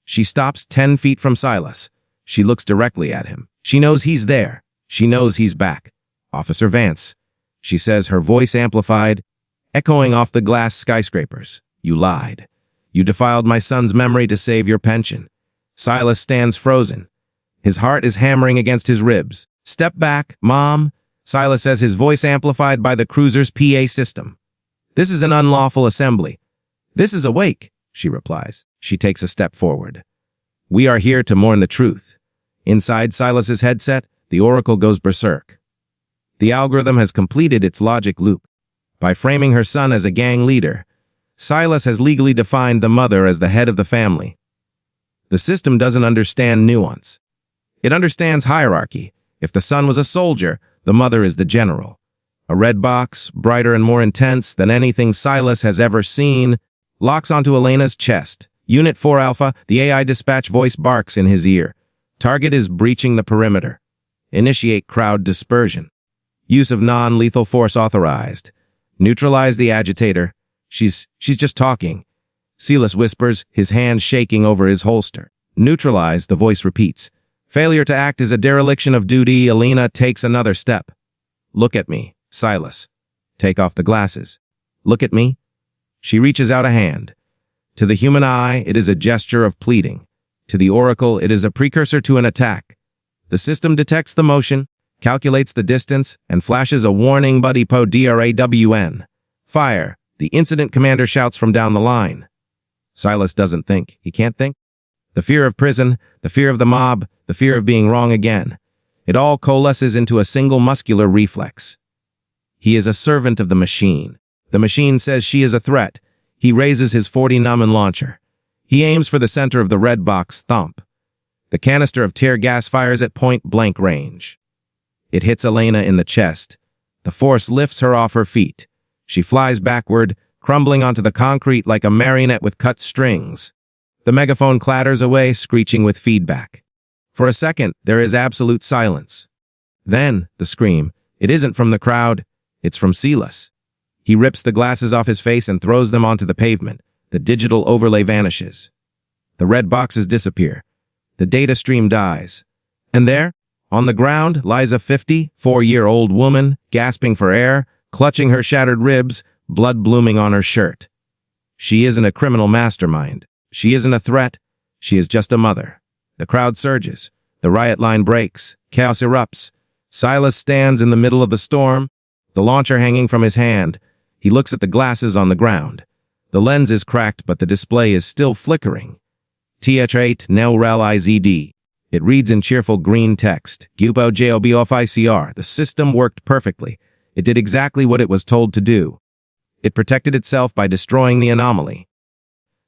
She stops 10 feet from Silas. She looks directly at him. She knows he's there. She knows he's back. Officer Vance, she says, her voice amplified, echoing off the glass skyscrapers. You lied. You defiled my son's memory to save your pension. Silas stands frozen. His heart is hammering against his ribs. Step back, Mom, Silas says, his voice amplified by the cruiser's PA system. This is an unlawful assembly. This is a wake, she replies. She takes a step forward. We are here to mourn the truth. Inside Silas's headset, the Oracle goes berserk. The algorithm has completed its logic loop. By framing her son as a gang leader, Silas has legally defined the mother as the head of the family. The system doesn't understand nuance. It understands hierarchy. If the son was a soldier, the mother is the general. A red box, brighter and more intense than anything Silas has ever seen, locks onto Elena's chest. Unit 4 Alpha, the AI dispatch voice barks in his ear. Target is breaching the perimeter. Initiate crowd dispersion. Use of non-lethal force authorized. Neutralize the agitator. She's just talking. Silas whispers, his hand shaking over his holster. Neutralize, the voice repeats. Failure to act is a dereliction of duty. Elena takes another step. Look at me, Silas. Take off the glasses. Look at me. She reaches out a hand. To the human eye, it is a gesture of pleading. To the Oracle, it is a precursor to an attack. The system detects the motion, calculates the distance, and flashes a warning buddy po DRAWN. Fire, the incident commander shouts from down the line. Silas doesn't think. He can't think. The fear of prison, the fear of the mob, the fear of being wrong again. It all coalesces into a single muscular reflex. He is a servant of the machine. The machine says she is a threat. He raises his .40 Numen launcher. He aims for the center of the red box. Thump. The canister of tear gas fires at point-blank range. It hits Elena in the chest. The force lifts her off her feet. She flies backward, crumbling onto the concrete like a marionette with cut strings. The megaphone clatters away, screeching with feedback. For a second, there is absolute silence. Then, the scream. It isn't from the crowd. It's from Silas. He rips the glasses off his face and throws them onto the pavement. The digital overlay vanishes. The red boxes disappear. The data stream dies. And there, on the ground, lies a 54-year-old woman, gasping for air, clutching her shattered ribs, blood blooming on her shirt. She isn't a criminal mastermind. She isn't a threat. She is just a mother. The crowd surges. The riot line breaks. Chaos erupts. Silas stands in the middle of the storm, the launcher hanging from his hand. He looks at the glasses on the ground. The lens is cracked, but the display is still flickering. TH8 NELREL IZD. It reads in cheerful green text. GUPO JOBOFICR. The system worked perfectly. It did exactly what it was told to do. It protected itself by destroying the anomaly.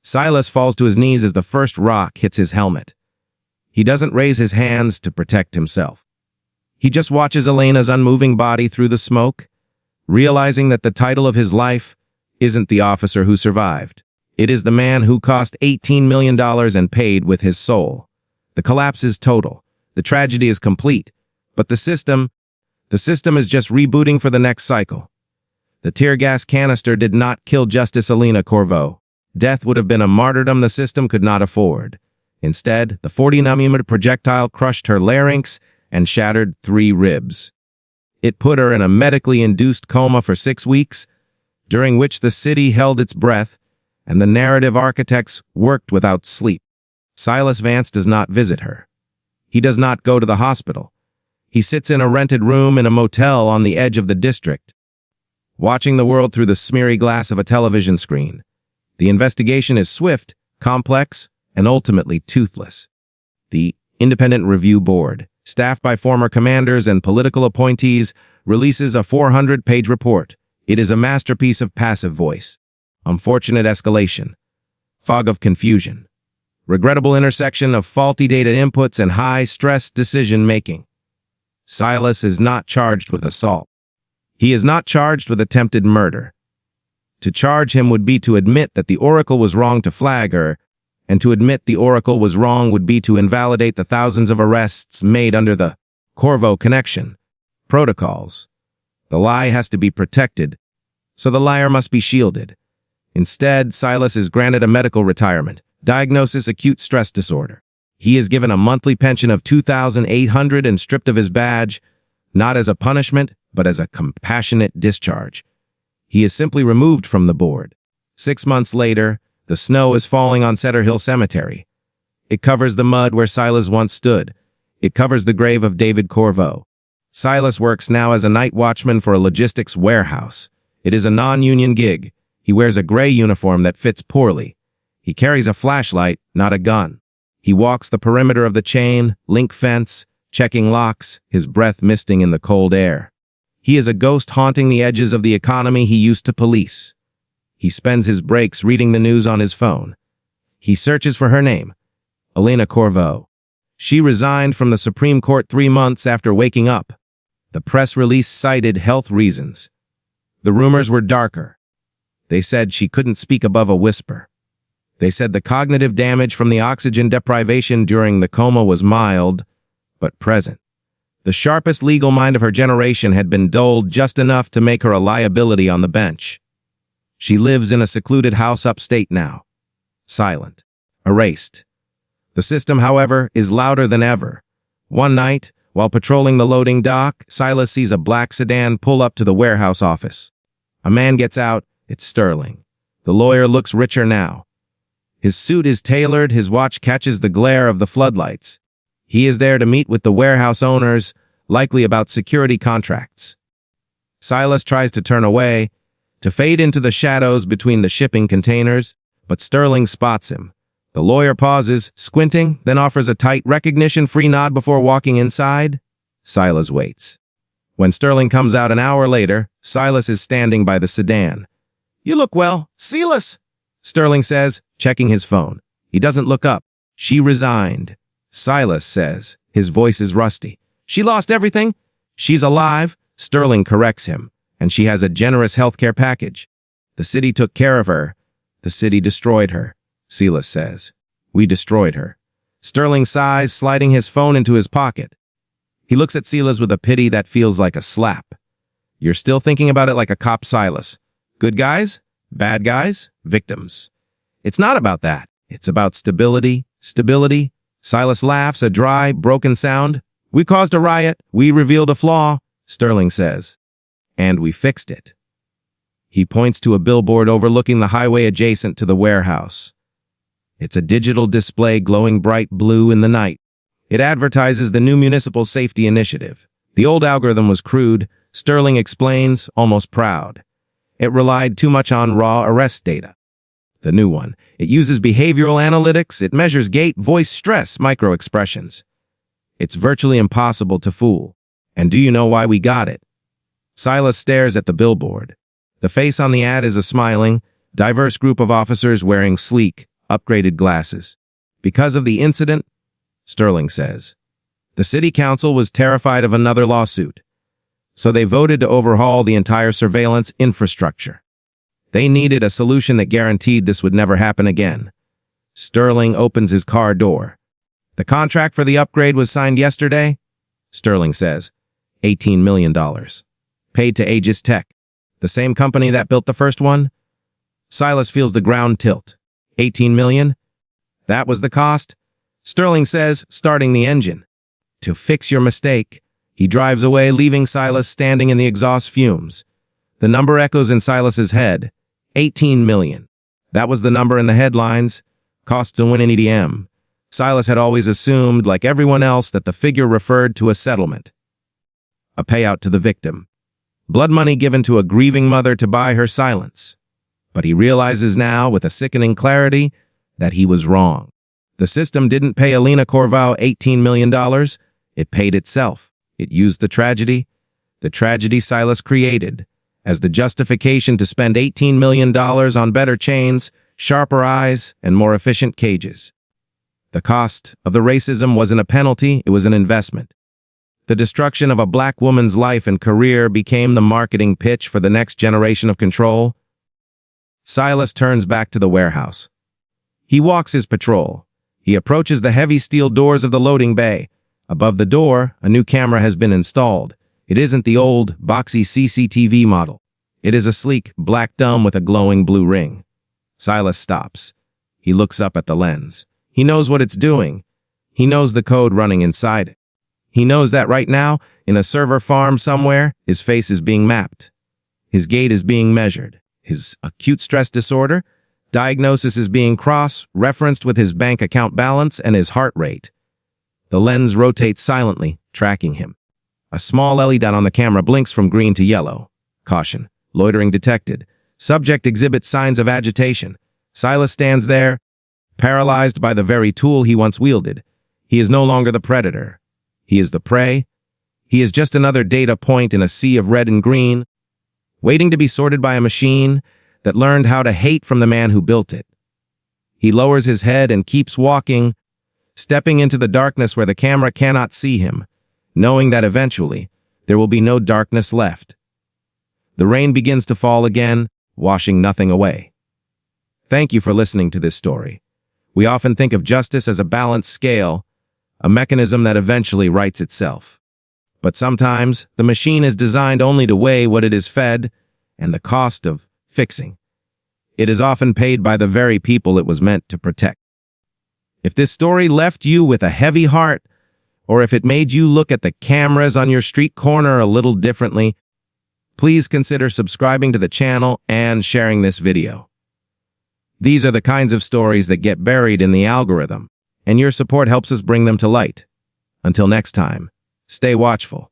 Silas falls to his knees as the first rock hits his helmet. He doesn't raise his hands to protect himself. He just watches Elena's unmoving body through the smoke, realizing that the title of his life isn't the officer who survived. It is the man who cost $18 million and paid with his soul. The collapse is total. The tragedy is complete. But the system is just rebooting for the next cycle. The tear gas canister did not kill Justice Elena Corvo. Death would have been a martyrdom the system could not afford. Instead, the 40mm projectile crushed her larynx and shattered 3 ribs. It put her in a medically induced coma for 6 weeks, during which the city held its breath and the narrative architects worked without sleep. Silas Vance does not visit her. He does not go to the hospital. He sits in a rented room in a motel on the edge of the district, watching the world through the smeary glass of a television screen. The investigation is swift, complex, and ultimately toothless. The Independent Review Board, staffed by former commanders and political appointees, releases a 400-page report. It is a masterpiece of passive voice. Unfortunate escalation. Fog of confusion. Regrettable intersection of faulty data inputs and high-stress decision-making. Silas is not charged with assault. He is not charged with attempted murder. To charge him would be to admit that the Oracle was wrong to flag her, And to admit the Oracle was wrong would be to invalidate the thousands of arrests made under the Corvo connection protocols. The lie has to be protected, so the liar must be shielded. Instead, Silas is granted a medical retirement, diagnosis acute stress disorder. He is given a monthly pension of $2,800 and stripped of his badge, not as a punishment, but as a compassionate discharge. He is simply removed from the board. 6 months later, the snow is falling on Cedar Hill Cemetery. It covers the mud where Silas once stood. It covers the grave of David Corvo. Silas works now as a night watchman for a logistics warehouse. It is a non-union gig. He wears a gray uniform that fits poorly. He carries a flashlight, not a gun. He walks the perimeter of the chain link fence, checking locks, his breath misting in the cold air. He is a ghost haunting the edges of the economy he used to police. He spends his breaks reading the news on his phone. He searches for her name, Elena Corvo. She resigned from the Supreme Court 3 months after waking up. The press release cited health reasons. The rumors were darker. They said she couldn't speak above a whisper. They said the cognitive damage from the oxygen deprivation during the coma was mild, but present. The sharpest legal mind of her generation had been dulled just enough to make her a liability on the bench. She lives in a secluded house upstate now. Silent. Erased. The system, however, is louder than ever. One night, while patrolling the loading dock, Silas sees a black sedan pull up to the warehouse office. A man gets out. It's Sterling. The lawyer looks richer now. His suit is tailored, his watch catches the glare of the floodlights. He is there to meet with the warehouse owners, likely about security contracts. Silas tries to turn away, to fade into the shadows between the shipping containers, but Sterling spots him. The lawyer pauses, squinting, then offers a tight, recognition-free nod before walking inside. Silas waits. When Sterling comes out an hour later, Silas is standing by the sedan. "You look well, Silas," Sterling says, checking his phone. He doesn't look up. "She resigned," Silas says. His voice is rusty. "She lost everything." "She's alive," Sterling corrects him, "and she has a generous healthcare package. The city took care of her. The city destroyed her," Silas says. "We destroyed her." Sterling sighs, sliding his phone into his pocket. He looks at Silas with a pity that feels like a slap. "You're still thinking about it like a cop, Silas. Good guys? Bad guys? Victims. It's not about that. It's about stability. Stability." Silas laughs, a dry, broken sound. "We caused a riot. We revealed a flaw," Sterling says. "And we fixed it." He points to a billboard overlooking the highway adjacent to the warehouse. It's a digital display glowing bright blue in the night. It advertises the new municipal safety initiative. The old algorithm was crude, Sterling explains, almost proud. It relied too much on raw arrest data. The new one, it uses behavioral analytics, it measures gait, voice, stress, micro-expressions. It's virtually impossible to fool. And do you know why we got it? Silas stares at the billboard. The face on the ad is a smiling, diverse group of officers wearing sleek, upgraded glasses. Because of the incident, Sterling says, the city council was terrified of another lawsuit. So they voted to overhaul the entire surveillance infrastructure. They needed a solution that guaranteed this would never happen again. Sterling opens his car door. "The contract for the upgrade was signed yesterday," Sterling says. $18 million. Paid to Aegis Tech, the same company that built the first one. Silas feels the ground tilt. 18 million? That was the cost? Sterling says, starting the engine. To fix your mistake. He drives away, leaving Silas standing in the exhaust fumes. The number echoes in Silas's head. 18 million. That was the number in the headlines. Cost to win an EDM. Silas had always assumed, like everyone else, that the figure referred to a settlement. A payout to the victim. Blood money given to a grieving mother to buy her silence. But he realizes now, with a sickening clarity, that he was wrong. The system didn't pay Elena Corvo $18 million. It paid itself. It used the tragedy Silas created, as the justification to spend $18 million on better chains, sharper eyes, and more efficient cages. The cost of the racism wasn't a penalty, it was an investment. The destruction of a black woman's life and career became the marketing pitch for the next generation of control. Silas turns back to the warehouse. He walks his patrol. He approaches the heavy steel doors of the loading bay. Above the door, a new camera has been installed. It isn't the old, boxy CCTV model. It is a sleek, black dome with a glowing blue ring. Silas stops. He looks up at the lens. He knows what it's doing. He knows the code running inside it. He knows that right now, in a server farm somewhere, his face is being mapped. His gait is being measured. His acute stress disorder diagnosis is being cross-referenced with his bank account balance and his heart rate. The lens rotates silently, tracking him. A small LED on the camera blinks from green to yellow. Caution. Loitering detected. Subject exhibits signs of agitation. Silas stands there, paralyzed by the very tool he once wielded. He is no longer the predator. He is the prey. He is just another data point in a sea of red and green, waiting to be sorted by a machine that learned how to hate from the man who built it. He lowers his head and keeps walking, stepping into the darkness where the camera cannot see him, knowing that eventually there will be no darkness left. The rain begins to fall again, washing nothing away. Thank you for listening to this story. We often think of justice as a balanced scale, a mechanism that eventually rights itself. But sometimes, the machine is designed only to weigh what it is fed and the cost of fixing. It is often paid by the very people it was meant to protect. If this story left you with a heavy heart, or if it made you look at the cameras on your street corner a little differently, please consider subscribing to the channel and sharing this video. These are the kinds of stories that get buried in the algorithm, and your support helps us bring them to light. Until next time, stay watchful.